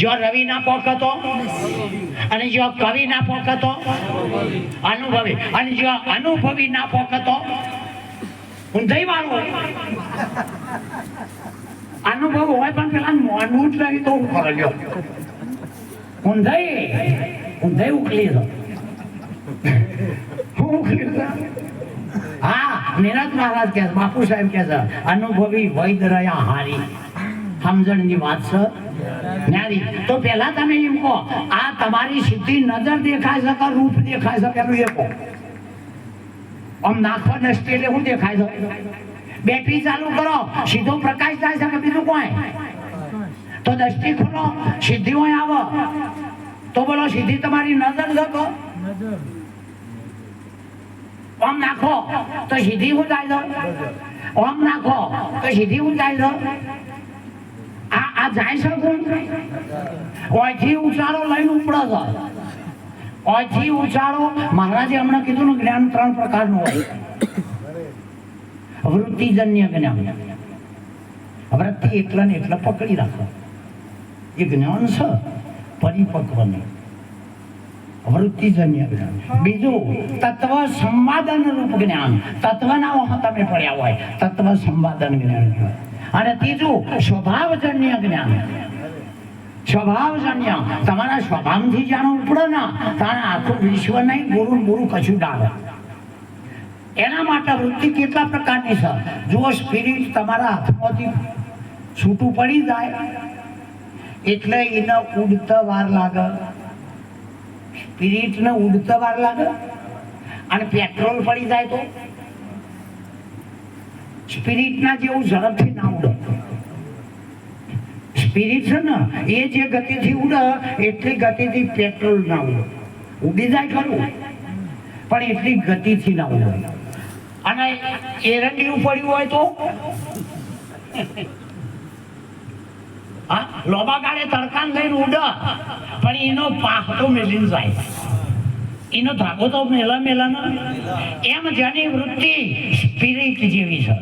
[SPEAKER 2] જો રવિ ના પોકતો અને જો કવિ ના પોકતો અનુભવી, અને જો અનુભવી ના પોકતો ઊંધાઈ વાળો અનુભવ હોય પણ પેલા મોનવું જ નહીં તો હું કરો લ્યો. ઊંધાઈ ઉકલી છે. હા, નિરંજ મહારાજ કે બાપુ સાહેબ કે છે અનુભવી વૈદ રહ્યા હારી. સમજણની વાત છે ન્યારી. તો પહેલા તમે એમ કહો આ તમારી સીધી નજર દેખાય છે કે રૂપ દેખાય છે? પેલું એ કહો. આમ નાખવા દ્રષ્ટિ એટલે શું દેખાય છે? બેટરી ચાલુ કરો સીધો પ્રકાશ થાય છે કે બીજું કોઈ? તો દ્રષ્ટિ ખોલો સીધી હોય આવો તો બોલો સીધી તમારી નજર શકો. ઓમ નાખો તો સીધી હું જાય છે? ઓમ નાખો તો સીધી હું જાય છે? આ જાય છે કોણ? ઓયથી ઉચાળો લઈને ઉપડે છે. ઓયથી ઉચાળો મહારાજે હમણાં કીધું ને જ્ઞાન 3 પ્રકારનું હોય. વૃત્તિજન્ય જ્ઞાન, વૃત્તિ એટલા ને એટલા પકડી રાખો એ જ્ઞાન છે પરિપક્વ નહીં. વૃત્તિજન્ય જ્ઞાન. બીજું તત્વ સંવાદન રૂપ જ્ઞાન. તત્વના વહા તમે પડ્યા હોય તત્વ સંવાદન જ્ઞાન. અને ત્રીજું સ્વભાવજન્ય જ્ઞાન. સ્વભાવજન્ય તમારા સ્વભાવથી જાણો ઉપડે ને તારે આખું વિશ્વ નહીં ગુરુ કશું ડાળે. એના માટે વૃત્તિ કેટલા પ્રકારની છે જુઓ. સ્પિરિટ તમારા હાથમાંથી છૂટું પડી જાય એટલે એને ઉડતા વાર લાગે. સ્પિરિટને ઉડતા વાર લાગે. અને પેટ્રોલ પડી જાય તો સ્પિરિટના જેવું ઝડપથી ના ઉડે. સ્પિરિટ છે ને એ જે ગતિથી ઉડે એટલી ગતિથી પેટ્રોલ ના ઉડે. ઉડી જાય ખરું પણ એટલી ગતિથી ના ઉડે. અને એરંડિયું પડ્યું હોય તો હા લોબા ગાડે તડકાન લઈને ઉડે પણ એનો પાક તો મેલીને જાય. એનો ધાગો તો મેલા મેલાનો. એમ જેની વૃત્તિ સ્પિરિટ જેવી છે,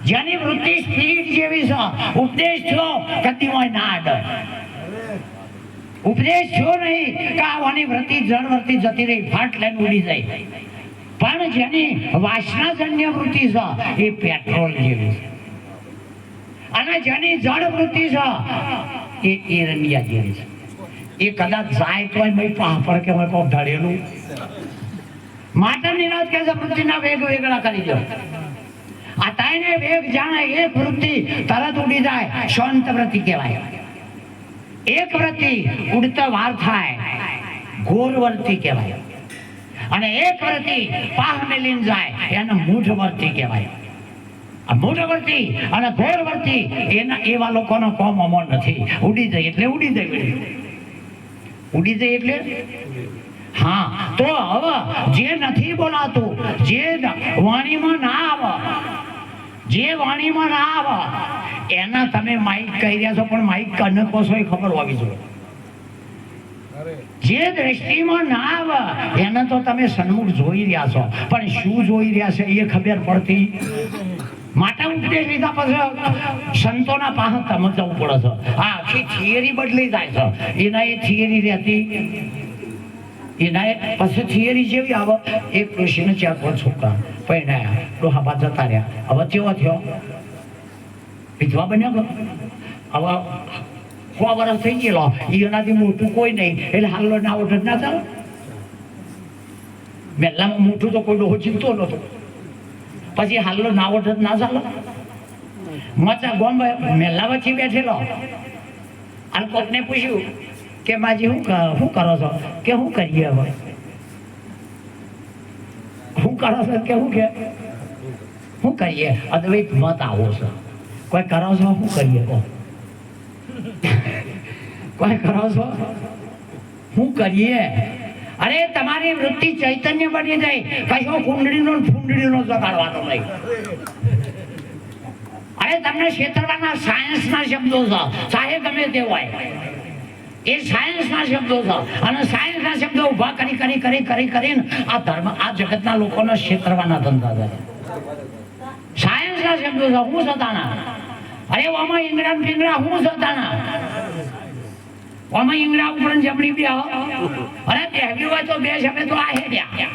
[SPEAKER 2] જેની વૃત્તિ સ્પિરિટ જેવી છે, ઉપદેશ થયો કદી હોય ના આડે. ઉપદેશ થયો નહીં કે આવવાની વૃત્તિ જળ વૃત્તિ જતી રહી ફાટ લઈને ઉડી જાય. પણ જેની વાસનાજન્ય વૃત્તિ છે એ પેટ્રોલ જેવી છે. અને જેની જળ વૃત્તિ છે એ એરંડિયા જેવી છે. એ કદાચ જાય તો પાપડ કે હોય કોક ઢળેલું. માટે નિરાજ કે છે વૃત્તિના વેગ વેગળા કરી દો. આ તાઈને વેગ જાણે એક વૃત્તિ તરત ઉડી જાય શાંત વૃત્તિ કહેવાય. એક વૃત્તિ ઉડતા વાર થાય ઘોર વૃત્તિ કહેવાય. અને એક વૃત્તિ પાહ મેલીને જાય એને મૂઢ વૃત્તિ કહેવાય. આ મૂઢ વૃત્તિ અને ઘોર વૃત્તિ એવા લોકોનો કોમ અમર નથી. ઉડી જાય એટલે ઉડી જાય. ઉડી જાય એટલે હા. તો હવે જે નથી બોલાતું, જે વાણીમાં ના આવે, જે વાણીમાં ના આવે એના તમે માઇક કહી રહ્યા છો પણ માઇક કને કહો છો એ ખબર હોવી જોઈએ. જે દ્રષ્ટિમાં ના આવે એને તો તમે સન્મુખ જોઈ રહ્યા છો પણ શું જોઈ રહ્યા છે એ ખબર પડતી. માટે ઉપદેશ લીધા પછી સંતોના પાસે સમજવું પડે છે. હા આખી થિયરી બદલી જાય છે. એના એ થિયરી રહેતી એના પછી થિયરી જેવી આવે, એક ડોશીને 4-5 છોકરા પરણાયા, ડોહાબા જતા રહ્યા. હવે કેવો થયો? વિધવા બન્યો. હવે 100 વર્ષ થઈ ગયેલો, એનાથી મોટું કોઈ નહીં, એટલે હાલો ના ઓઢ ના ચાલે. પહેલામાં મોટું તો કોઈ ડોહો જીવતો નતો, પછી હાલો ના ઓઢ ના ચાલે. મચા ગોમ મેલા વચ્ચે બેઠેલો, અને કોકને પૂછ્યું કે માજી શું કરો છો? કે શું કરીએ? હવે શું કરો છો? કે શું કરીએ? અદ્વૈત મત આવો છે. કોઈ કરો છો? શું કરીએ? કોઈ કરો છો? શું કરીએ? અરે તમારી વૃત્તિ ચૈતન્ય બની જાય, કશો કુંડળીનો ફૂંડળીનો જગાડવાનો નહીં. અરે તમને છેતરવાના સાયન્સના શબ્દો છે, ચાહે ગમે તે હોય, એ સાયન્સના શબ્દો છે. અને સાયન્સના શબ્દો ઉભા કરીને આ ધર્મ, આ જગતના લોકોને છેતરવાના ધંધા છે. સાયન્સના શબ્દો છે. હું સતાના? અરે આમાં ઈંગડા ફીંગડા હું સતાના? આમાં ઈંગડા ઉપર જમણી બે, અરે બેહવી હોય તો બે શબ્દ તો આ હેડ્યા.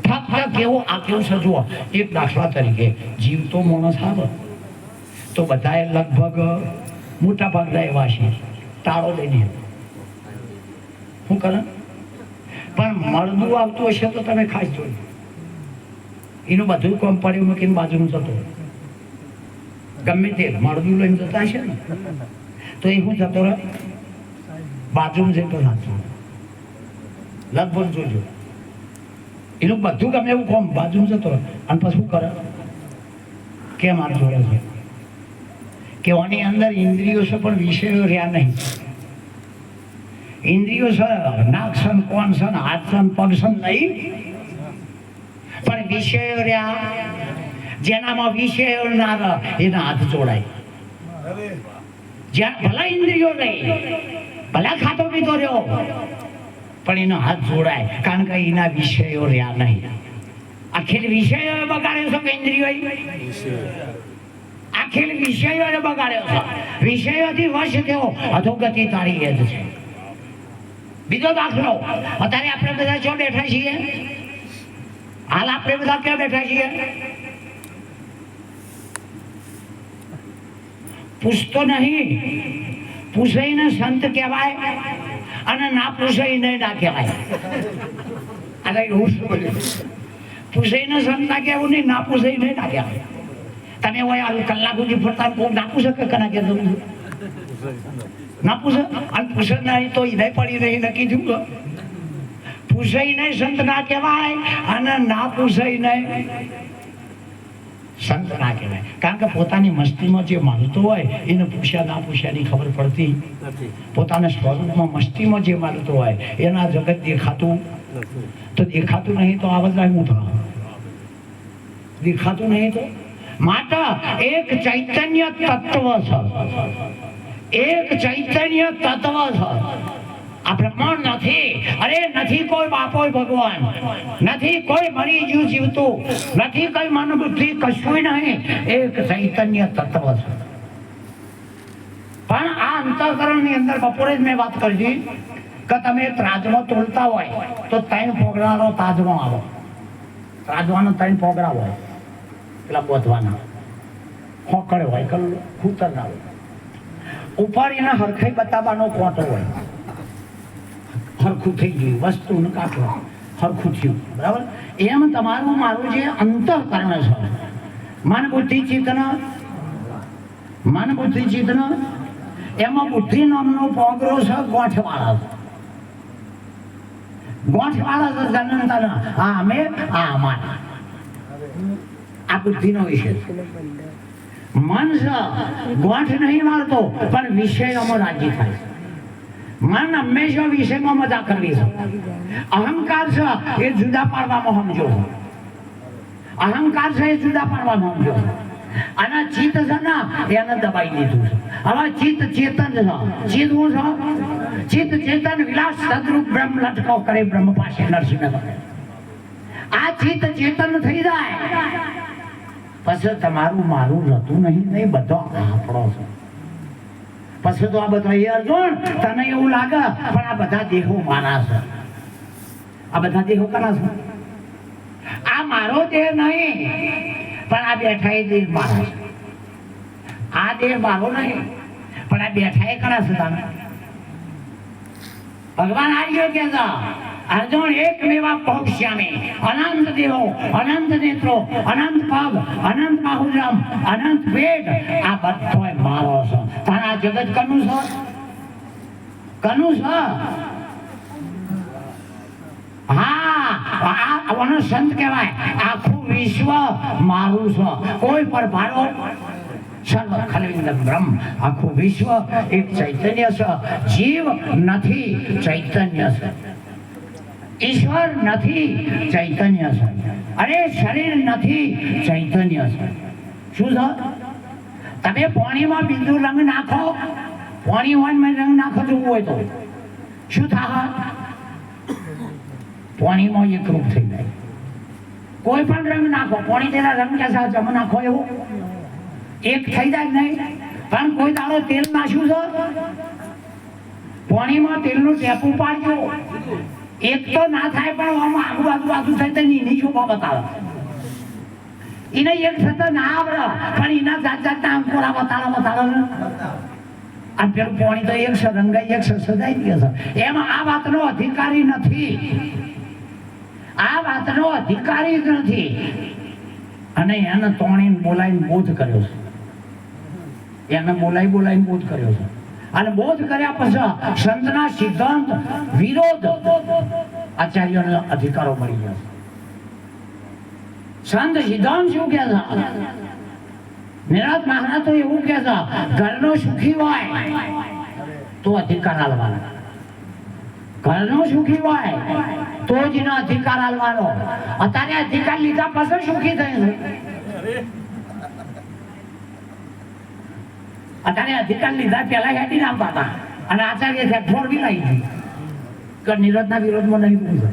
[SPEAKER 2] ફક્ત કેવું આ કેવું છે જુઓ. એક દાખલા તરીકે જીવતો માણસ આવે તો બધાએ લગભગ મોટા ભાગના એવા છે તાળો લઈને શું કરે, પણ મળદું આવતું હશે તો તમે ખાસ જોયું, એનું બધું કોમ પડ્યું મૂકીને બાજુનું જતો, ગમે તે મળદું લઈને જતા હશે ને તો એ શું જતો રહે, બાજુમાં જતો સાચું. લગભગ જોજો, એનું બધું ગમે એવું કોમ બાજુમાં જતો રહે. અને પછી શું કરે? કેમ આ જોડે છે કે આની અંદર ઇન્દ્રિયો છે પણ વિષયો રહ્યા નહીં. ઇન્દ્રિયો છે, નાક છે, કોણ છે, હાથ છે, પગ છે નહીં, પણ વિષયો રહ્યા. જેનામાં વિષયો ના રહે એના હાથ જોડાય. જ્યાં ભલા ઇન્દ્રિયો નહીં, ભલા ખાતો પીતો રહ્યો, પણ એનો હાથ જોડાય, કારણ કે એના વિષયો રહ્યા નહીં. આખી વિષયો બગાડ્યો છે કે ઇન્દ્રિયો? આખી વિષયોને બગાડ્યો છે. વિષયોથી વશ થયો, અધોગતિ તારી એ જ છે. બીજો દાખલો, અત્યારે આપણે બધા જો બેઠા છીએ, હાલ આપણે બધા ક્યાં બેઠા છીએ? પૂછતો નહીં, પૂછાઈને સંત કહેવાય, અને ના પૂછાઈને ના કહેવાય. અરે એવું પૂછાઈને સંત ના કહેવું નહીં, ના પૂછાઈને ના કહેવાય. તમે હોય કલાક સુધી ફરતા કોઈ ના પૂછે કે કના કે ના પૂછે, અને પૂછે નહીં તો ઈદય પડી રહી નક્કી થયું. પૂછાઈને સંત ના કહેવાય, અને ના પૂછાઈને સંત ના કહેવાય. કારણ કે પોતાની મસ્તીમાં જે માનતો હોય એને પૂછ્યા ના પૂછ્યાની ખબર પડતી નથી. પોતાના સ્વરૂપમાં મસ્તીમાં જે માનતો હોય એના જગત દેખાતું તો દેખાતું નહીં તો આ બધા હું થવા દેખાતું નહીં તો માતા એક ચૈતન્ય તત્વ છે. એક ચૈતન્ય તત્વ છે. આ બ્રહ્માંડ નથી. અરે નથી કોઈ બાપો ભગવાન, નથી કોઈ મરી ગયું જીવતું, નથી કોઈ મન બુદ્ધિ કશું નહીં. એક ચૈતન્ય તત્વ છે. પણ આ અંતઃકરણની અંદર બપોરે જ મેં વાત કરી કે તમે ત્રાજમાં તોલતા હોય તો 3 પોગડાનો તાજમાં આવો. ત્રાજવાનો 3 પોગડા હોય, પેલા બોધવાના હોકડે હોય, ખૂતરના હોય, ઉપર એના હરખાઈ બતાવવાનો કોટો હોય. હરખું થઈ ગયું, વસ્તુ કાઢો, હરખું થયું, બરાબર. એમ તમારું મારું જે અંતઃકરણ છે, મન બુદ્ધિ ચિત્તના, મન બુદ્ધિ ચિત્તના, એમાં બુદ્ધિ નામનો પોગરો છે ગોઠવાળા. ગોઠવાળા છે જનનતાના. આ અમે આ અમારા, આ બુદ્ધિનો વિષય. મન છે ગોઠ નહીં મારતો, પણ વિષયમાં રાજી થાય. મન હંમેશા વિષયમાં મજા કરવી છે. અહંકાર છે એ જુદા પાડવામાં સમજો. અહંકાર છે એ જુદા પાડવામાં સમજો. અને ચિત્ત છે ને એને દબાઈ દીધું છે. હવે ચિત્ત ચેતન છે. ચિત્ત હું છે? ચિત્ત ચેતન વિલાસ સદરૂપ બ્રહ્મ લટકો કરે બ્રહ્મ પાસે નરસિંહ. આ ચિત્ત ચેતન થઈ જાય પછી તમારું મારું રહેતું નહીં. નહીં બધો આપણો છે. પછી તો આ બધા એ અર્જુન તને એવું લાગે પણ આ બધા દેહો મારા છે. આ બધા દેહો કોના છે? આ મારો દેહ નહીં, પણ આ બેઠા એ દેહ મારા છે. આ દેહ મારો નહીં, પણ આ બેઠા એ કોના છે? તમે ભગવાન આવ્યો કે અર્જુન એકમેવા પૌષ્યામે અનંત દેહો અનંત નેત્રો અનંત પગ અનંત બાહુજમ અનંત પેટ આ બધોય મારો છે. તારા જગત કનું છે? કનું છે? હા, આનો સંત કહેવાય. આખું વિશ્વ મારું છે. કોઈ પર ભારો સર્વ ખલવિંદમ બ્રહ્મ. આખું વિશ્વ એક ચૈતન્ય છે. જીવ નથી, ચૈતન્ય છે. ઈશ્વર નથી, ચૈતન્ય છે. અરે શરીર નથી, ચૈતન્ય છે. શું છે? તમે પાણીમાં બિંદુ રંગ નાખો, પાણીમાં રંગ નાખો જોવું હોય તો શું થાય? પાણીમાં એકરૂપ થઈ જાય. કોઈ પણ રંગ નાખો, પાણી તેના રંગ કેસા જમ નાખો એવું એક થઈ જાય નહીં. પણ કોઈ દાડો તેલ નાખ્યું છે, પાણીમાં તેલનું ટેપું પાડજો, એક તો ના થાય પણ આમાં આજુબાજુ થાય તો એની શોભા બતાવે. એને એક થતા ના આવડે પણ એના જાત જાતના અંકોરા બતાડે ને. આ પેલું પાણી તો એક રંગાઈ એક સજાઈ દે છે. એમાં આ વાતનો અધિકારી નથી, આ વાતનો અધિકારી જ નથી. અને એને તોણીને બોલાવીને બોધ કર્યો છે. એને બોલાવીને બોધ કર્યો છે. અને બોધ કર્યા પછી સંતના સિદ્ધાંત વિરોધ આચાર્યોને અધિકારો મળી ગયા છે. સંત સિદ્ધાંત શું કહે છે? નિરાત મહારાજ તો એવું કહે છે, ઘરનો સુખી હોય તો અધિકાર આલવાનો, ઘરનો સુખી હોય તો જ એનો અધિકાર આલવાનો. અત્યારે અધિકાર લીધા પછી સુખી થયું. અત્યારે અધિકાર લીધા પહેલા હેડી નામતા હતા અને આચાર્ય છે ફોરવી લાવી હતી કે નિરતના વિરોધમાં નહીં પૂછે.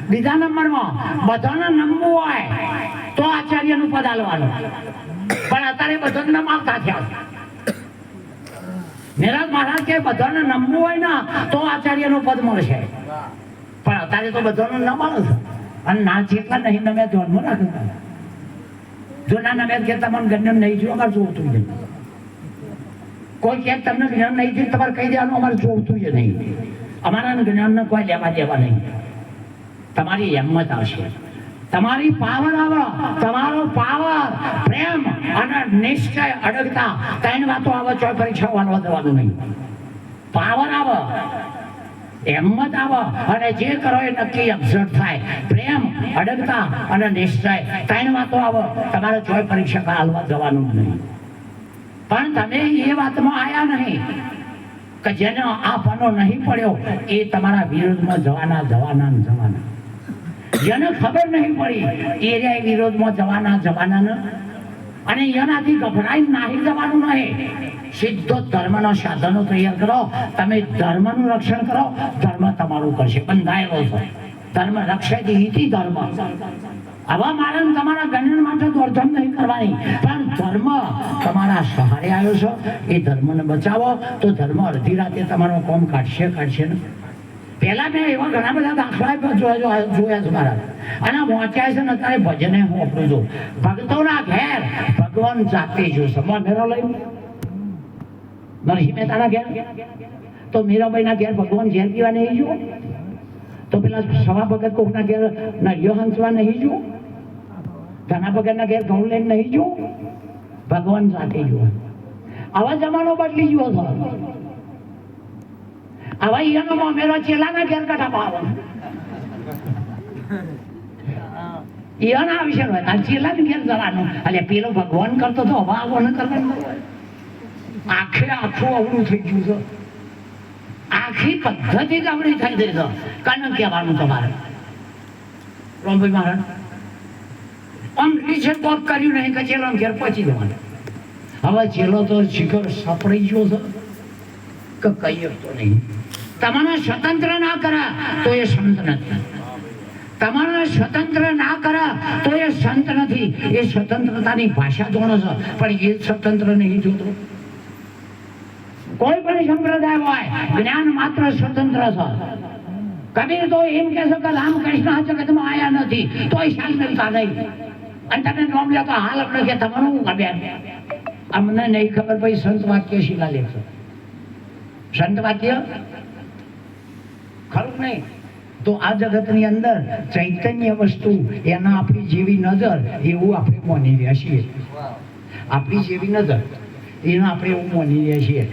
[SPEAKER 2] બીજા નંબરમાં બધાને નમવું હોય તો આચાર્યનું પદ આલવાનું, પણ અત્યારે બધાને નમાવતા થયા. નિરત મહારાજ કે બધાને નમવું હોય ને તો આચાર્યનું પદ મળશે, પણ અત્યારે તો બધાને નમાવે છે. અને ના જેટલા નહીં નમે ધ્યાનમાં રાખતા. જૂના નમે કે તમને જ્ઞાન નહીં જોયું અમારે જોતું જ નહીં. કોઈ કે તમને જ્ઞાન નહીં જોયું તમારે કહી દેવાનું અમારે જોતું જ નહીં. અમારા જ્ઞાનને કોઈ લેવા દેવા નહીં. તમારી હિંમત આવશે, તમારી પાવર આવે, તમારો પાવર પ્રેમ અને નિશ્ચય અડગતા ત્રણ વાતો આવે. ચોય પરીક્ષા વાળવા દેવાનું નહીં. પાવર આવે, હિંમત આવે અને જે કરો એ નક્કી અક્ષર થાય. પ્રેમ અડગતા અને નિશ્ચય ત્રણ વાતો આવે. તમારે ચોય પરીક્ષા હાલવા જવાનું જ નહીં. પણ તમે એ વાતમાં આવ્યા નહીં કે જેનો આ પનો નહીં પડ્યો એ તમારા વિરોધમાં જવાના. જેને ખબર નહીં પડી એ વિરોધમાં જવાના અને એનાથી ગભરાઈને નાહી જવાનું નહીં. સીધો ધર્મના સાધનો તૈયાર કરો. તમે ધર્મનું રક્ષણ કરો, ધર્મ તમારું કરશે. બંધાયેલો છે ધર્મ રક્ષેતી હિતિ ધર્મ. આવા મારે તમારા ગણન માટે દોડધામ નહીં કરવાની, પણ ધર્મ તમારા સહારે આવ્યો છે. એ ધર્મને બચાવો તો ધર્મ અડધી રાતે તમારો કોમ કાઢશે ને. પહેલા મેં એવા ઘણા બધા દાખલા જોયા છે મારા, અને પહોંચ્યા છે ને અત્યારે ભજને હું આપણું છું. ભક્તોના ઘેર ભગવાન જાતે જોશે. મેરો લઈ નરસિંહ મહેતાના ઘેર તો મીરાબાઈના ઘેર ભગવાન ઝેર પીવા નહીં જો, તો પેલા સવા ભગત કોકના ઘેર નરિયો હંસવા નહીં જો, ઘણા ભગતના ઘેર ઘઉં લઈને નહીં જો. ભગવાન જાતે જો. આવા જમાનો બદલી ગયો છે. આવા ઈયાનો મેરો ચેલાના ઘેર કટા પાવો ઈયાના વિશે હોય ચેલાને ઘેર જવાનું. એટલે પેલો ભગવાન કરતો તો હવે આવો ન કરવાનું. આખું અવળું થઈ ગયું છે. આખી પદ્ધતિ જ અવળી થઈ ગઈ છે. કને કહેવાનું તમારે રોમભાઈ મહારાજ આમ રિસર્ચ કોક કર્યું નહીં કે ચેલો ઘેર પહોંચી જવાનું. હવે ચેલો તો શિખર સપડી ગયો છે કે કહીએ તો નહીં. તમારે સ્વતંત્ર ના કરે તો એ સંત નથી. તમારે સ્વતંત્ર ના કરે તો એ સંત નથી. એ સ્વતંત્રતાની ભાષા જોડે છે પણ એ સ્વતંત્ર નહીં જોતો. કોઈ પણ સંપ્રદાય હોય જ્ઞાન માત્ર સ્વતંત્ર છે. કબીર તો એમ કહે છે કે રામકૃષ્ણ આ જગતમાં આયા નથી તોય શાલ મિલતા નહીં. અને તમે નોમ લે તો હાલ આપણે કે તમારું શું ખબર? અમને નહીં ખબર ભાઈ. સંત વાક્ય શિલાલેખ છે. સંત વાક્ય ખરું નહીં. તો આ જગતની અંદર ચૈતન્ય વસ્તુ એના આપણી જેવી નજર એવું આપણે માની રહ્યા છીએ. આપણી જેવી નજર એને આપણે એવું માની રહ્યા છીએ.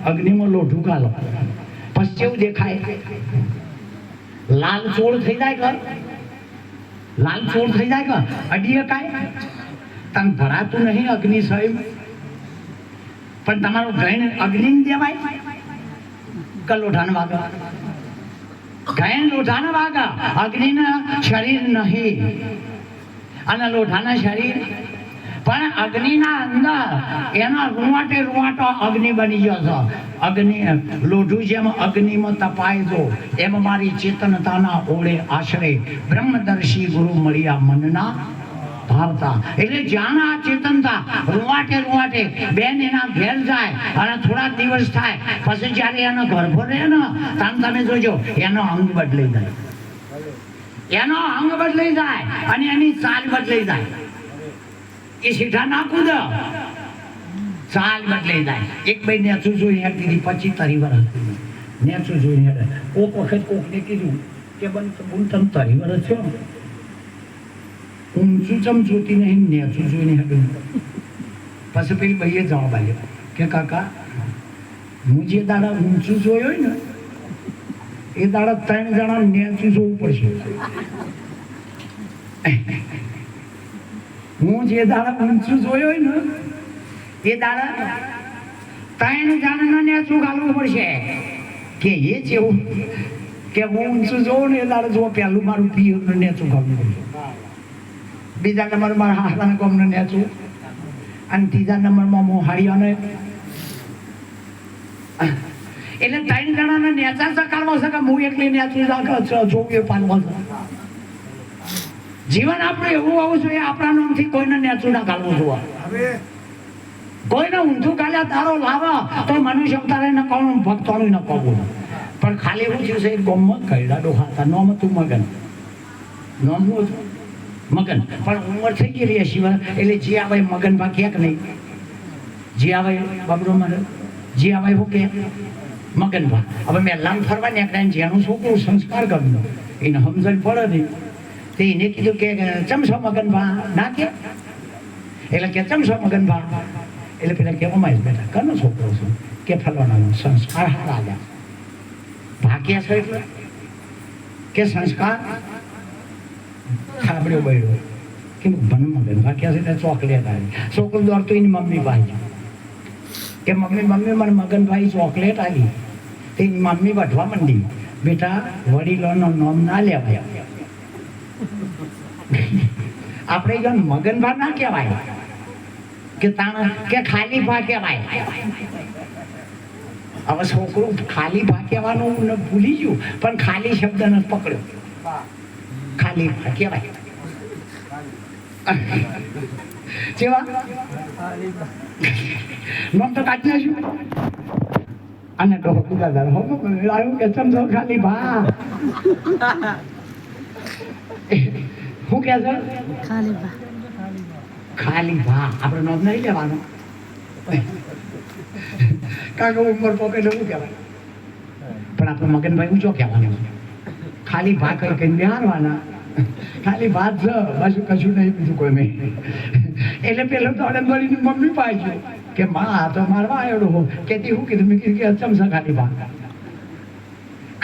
[SPEAKER 2] અગ્નિમાં લોઢું ગાલો પછી કેવું દેખાય? લાલ ચોળ થઈ જાય કે લાલ ચોળ થઈ જાય કે અડીએ કાંઈ તને ભરાતું નહીં અગ્નિ સ્વયં. પણ તમારું ગ્રહણ અગ્નિ દેવાય કે લોઢાને વાગા? ગ્રહણ લોઢાને વાગા. અગ્નિના શરીર નહીં અને લોઢાના શરીર. પણ અગ્નિના અંદર એના રૂવાટે રૂવાટો અગ્નિ બની ગયો છે. અગ્નિ લોઢું જેમ અગ્નિમાં તપાય જો એમ મારી ચેતનતાના ઓળે આશરે બ્રહ્મદર્શી ગુરુ મળ્યા મનના ભાવતા. એટલે જ્યાં આ ચેતનતા રૂવાટે રૂવાટે બેન એના ઘેર જાય અને થોડા દિવસ થાય પછી જ્યારે એનો ગર્ભ રહે ને ત્યારે તમે જોજો એનો અંગ બદલાઈ જાય. એનો અંગ બદલાઈ જાય અને એની ચાલ બદલાઈ જાય. એ સીધા ના કૂદ, ચાલ બદલાઈ જાય. એક ભાઈ નેચું જોઈને હેઠ દીધી 25-30 વર્ષ નેચું જોઈને હેઠ. કોક વખત કોકને કીધું કે બન તમે 30 વર્ષ છો ઊંચું ચમ જોતી નહીં નેચું જોઈને હેઠું. પછી પેલી ભાઈએ જવાબ આપ્યો કે કાકા હું જે દાડા ઊંચું જોયો ને એ દાડા 3 જણા નેચું જોવું પડશે. હું જે દાડા ઊંચું જોયો ને એ દાડા 3 જણાને નેચું ગાલવું પડશે. કે એ જેવું કે હું ઊંચું જોઉં ને એ દાડા જો પહેલું મારું પિયરનું નેચું ગાલવું પડશે. બીજા નંબરમાં હાથાના કોમને નેચું અને ત્રીજા નંબરમાં મોહાળીઓને. એટલે 3 જણાને નેચા ચકાડવો છે કે હું એકલી નેચું જોઉં એ પાલવો છે. જીવન આપણે એવું હોવું જોઈએ આપણા નામથી કોઈને નેચું ના ગાલવું જોઈએ. કોઈને ઊંધું ગાલ્યા તારો લાવો તો મનુષ્ય અવતારે ન કહું ભક્તોનું ન કહું. પણ ખાલી એવું થયું છે ગોમમાં કઈડા ડોહાતા નોમ હતું મગન. નોમ શું હતું? મગન. પણ ઉંમર થઈ ગયેલી 80 વર્ષ એટલે જે આવે મગન ભા ક્યાંક નહીં. જે આવે બાબરો મારે જે આવે એવું કે મગન ભા. હવે મેં લાંબ ફરવા નીકળ્યા જેનું છોકરું સંસ્કાર કરવું એને સમજણ પડે નહીં. તે એને કીધું કે ચમસો મગન ભા ના કે એટલે કે ચમસો મગન ભા. એટલે પેલા કે અમારી બેટા કનો છોકરો છું કે ફલવાના સંસ્કાર હારા ગયા ભાગ્યા છો એટલે કે સંસ્કાર ખાબડ્યો બળ્યો કે ભન મગન ભાગ્યા છે ત્યાં ચોકલેટ આવી. છોકરો દોડતો એની મમ્મી ભાઈ કે મમ્મી મને મગનભાઈ ચોકલેટ આવી. તેની મમ્મી વઢવા માંડી બેટા વડીલોનું નામ ના લેવાય. આપણે જો મગનભા ના કહેવાય કે તાણા કે ખાલી ભા કહેવાય. હવે છોકરું ખાલી ભા કહેવાનું ભૂલી ગયું પણ ખાલી શબ્દ ને પકડ્યો. ખાલી ભા કહેવાય. જેવા નામ તો કાઢી નાખ્યું અને તો આવ્યું કે સમજો ખાલી ભા. શું કે છે? ખાલી ભા. આપણે નામ નહીં લેવાનું. કાકા ઉંમર પોકેટ શું કહેવાય પણ આપણે મગનભાઈ ઊંચો કહેવાનું. ખાલી ભા કઈ કઈ બિહારવાના. ખાલી ભાત છે પાછું કશું નહીં બીજું કોઈ નહીં. એટલે પેલો તો અડંબરીની મમ્મી પાછું કે માં આ તો મારવા આવ્યો કેતી હું કીધું મેં કીધું કે ચમસા ખાલી ભા.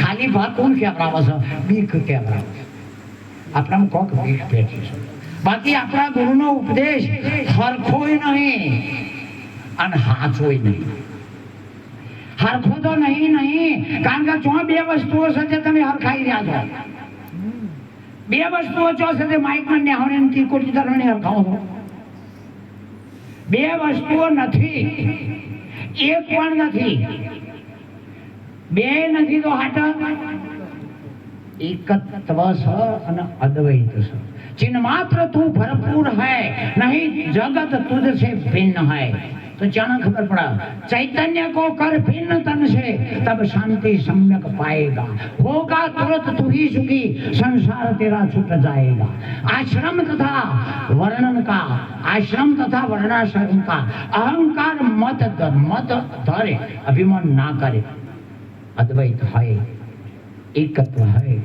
[SPEAKER 2] ખાલી ભા કોણ કેવડાવે છે? બીક કેવડાવે છે. આપણામાં કોક બીક બેઠી છે. બાકી આપણા ગુરુનો ઉપદેશ હરખોય નહીં અને હાચોય નહીં. હરખો તો નહીં કારણ કે જો 2 વસ્તુઓ છે જે તમે હરખાઈ રહ્યા છો. 2 વસ્તુઓ ચો છે માઇકમાં નેહોણે તીકોટી ધરણે હરખાવો છો. 2 વસ્તુઓ નથી, એક પણ નથી. 2 નથી તો હાટા એકત્વ છે અને અદ્વૈત છે. जिन मात्र तू भरपूर है नहीं जगत तुझसे भिन्न है. तो क्या ना खबर पड़ा, चैतन्य को कर भिन्न तन से तब शांति सम्यक पाएगा, होगा तुरंत तू ही सुखी, संसार तेरा छूट जाएगा। आश्रम तथा वर्णन का, आश्रम तथा वर्णाश्रम का अहंकार मत धरे, अभिमान ना करे। अद्वैत है, एकत्व है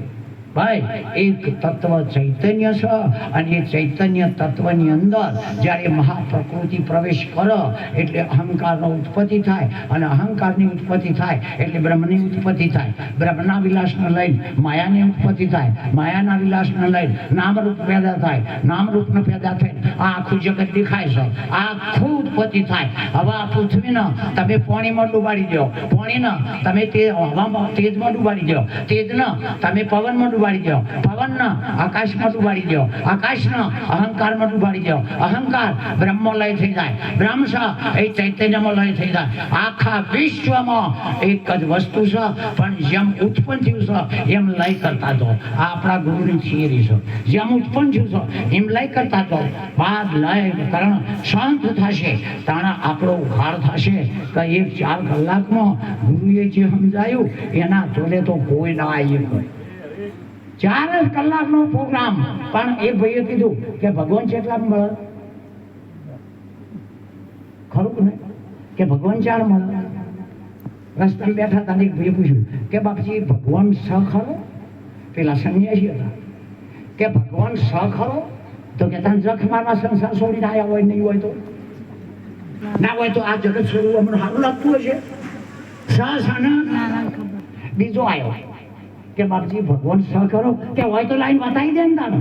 [SPEAKER 2] ભાઈ, એક તત્વ ચૈતન્ય છે અને એ ચૈતન્ય તત્વની અંદર જ્યારે મહાપ્રકૃતિ પ્રવેશ કરે એટલે અહંકારનો ઉત્પત્તિ થાય અને અહંકારની ઉત્પત્તિ થાય એટલે બ્રહ્મની ઉત્પત્તિ થાય, બ્રહ્મના વિલાસને લઈને માયાની ઉત્પત્તિ થાય, માયાના વિલાસને લઈને નામરૂપ પેદા થાય, નામરૂપને પેદા થઈને આ આખું જગત દેખાય છે, આ આખું ઉત્પત્તિ થાય। હવે આ પૃથ્વીને તમે પાણીમાં ડૂબાડી દો, પાણીને તમે તે હવામાં તેજમાં ડૂબાડી દો, તેજને તમે પવનમાં ડૂબાડી દો, પવનને આકાશમાં ડૂબાડી દો, આકાશને અહંકારમાં ડૂબાડી દો, અહંકાર બ્રહ્મમાં લય થઈ જાય, બ્રહ્મ છે એ ચૈતન્યમાં લય થઈ જાય। આખા વિશ્વમાં એક જ વસ્તુ છે પણ જેમ ઉત્પન્ન થયું છે એમ લય કરતા તો આ આપણા ગુરુની થિયરી છે, જેમ ઉત્પન્ન થયું છે એમ લય કરતા તો બાદ લય કરણ શાંત થશે તાણા આપણો ઉખાડ થશે કે એક 4 કલાકમાં ગુરુએ જે સમજાયું એના જોડે તો કોઈ ના આવી શકે। 4 જ કલાકનો પ્રોગ્રામ, પણ એક ભાઈએ કીધું કે ભગવાન કેટલા મળે, ખરું કે નહીં કે ભગવાન 4 મળે? રસ્તામાં બેઠા હતા એક ભાઈએ પૂછ્યું કે બાપજી ભગવાન સ ખરો? પેલા સંન્યાસી હતા કે ભગવાન સ ખરો? તો કે તને જખ મારવા સંસાર છોડીને આવ્યા હોય, નહીં હોય તો ના હોય તો આ જગત છોડવું અમને સારું લાગતું હશે? બીજો આવ્યો કે બાપજી ભગવાન સ કરો, કે હોય તો લાઈન બતાવી દે ને તારે।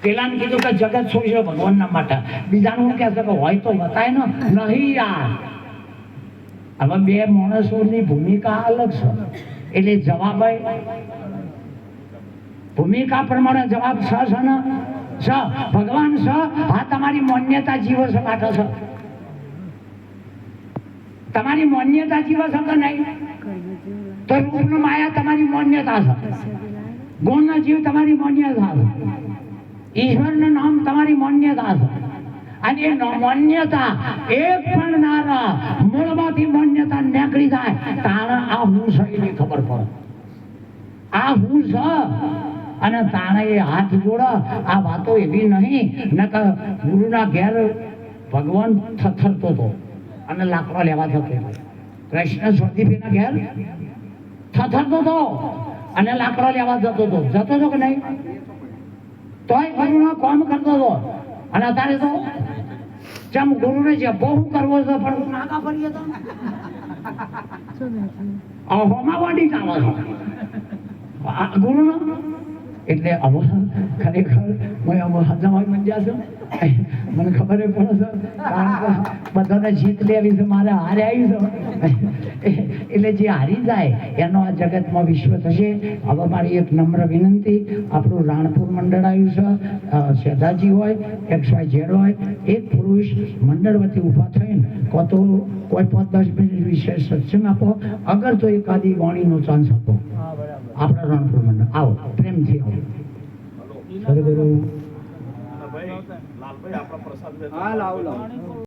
[SPEAKER 2] પેલાને કીધું કે જગત છોડશે ભગવાનના માટે, બીજાનું શું કહેશે કે હોય તો બતાય ને, નહીં યાર। હવે બે માણસોની ભૂમિકા અલગ છે એટલે જવાબ ભૂમિકા પ્રમાણે જવાબ છે ને, ભગવાન છે હા તમારી માન્યતા જીવો છે માટે છે, તમારી માન્યતા જીવો છે કે નહીં? તો રૂપનો માયા તમારી માન્યતા છે, ગુણનો જીવ તમારી માન્યતા છે, ઈશ્વરનું નામ તમારી માન્યતા છે। અને એ માન્યતા એક પણ ના મૂળમાંથી માન્યતા નીકળી જાય તાણે આ હું છે એની ખબર પડે, આ હું છે। અને તાણે એ હાથ જોડે। આ વાતો એવી નહીં ન કે ગુરુના ઘેર ભગવાન થથરતો હતો અને લાકડા લેવા જતો હતો, કૃષ્ણ સ્વદીપીના ઘેર થથરતો હતો અને લાકડા લેવા જતો હતો કે નહીં? તોય ગુરુનો કામ કરતો હતો। અને અત્યારે તો જેમ ગુરુને જે બહુ કરવો છે પણ નાગા પડીએ તો હોમા વાડી જ આવે છે ગુરુનો। એટલે હવે ખરેખર હજામાં મંજ્યા છું, મને ખબર પડે છે કારણ કે બધાને જીત લેવી છે, મારે હારે આવી છે એટલે જે હારી જાય એનો આ જગતમાં વિશ્વ થશે। હવે મારી એક નમ્ર વિનંતી, આપણું રાણપુર મંડળ આવ્યું છે, સેધાજી હોય, XYZ હોય, એક પુરુષ મંડળ વતી ઊભા થઈને તો કોઈ 5-10 મિનિટ વિશેષ સત્સંગ આપો, અગર તો એકાદી વાણીનો ચાન્સ આપો આપણા રાણપુર મંડળ। આવો પ્રેમથી આવો। સદગુરુ
[SPEAKER 3] લાલભાઈ આપણા પ્રસાદ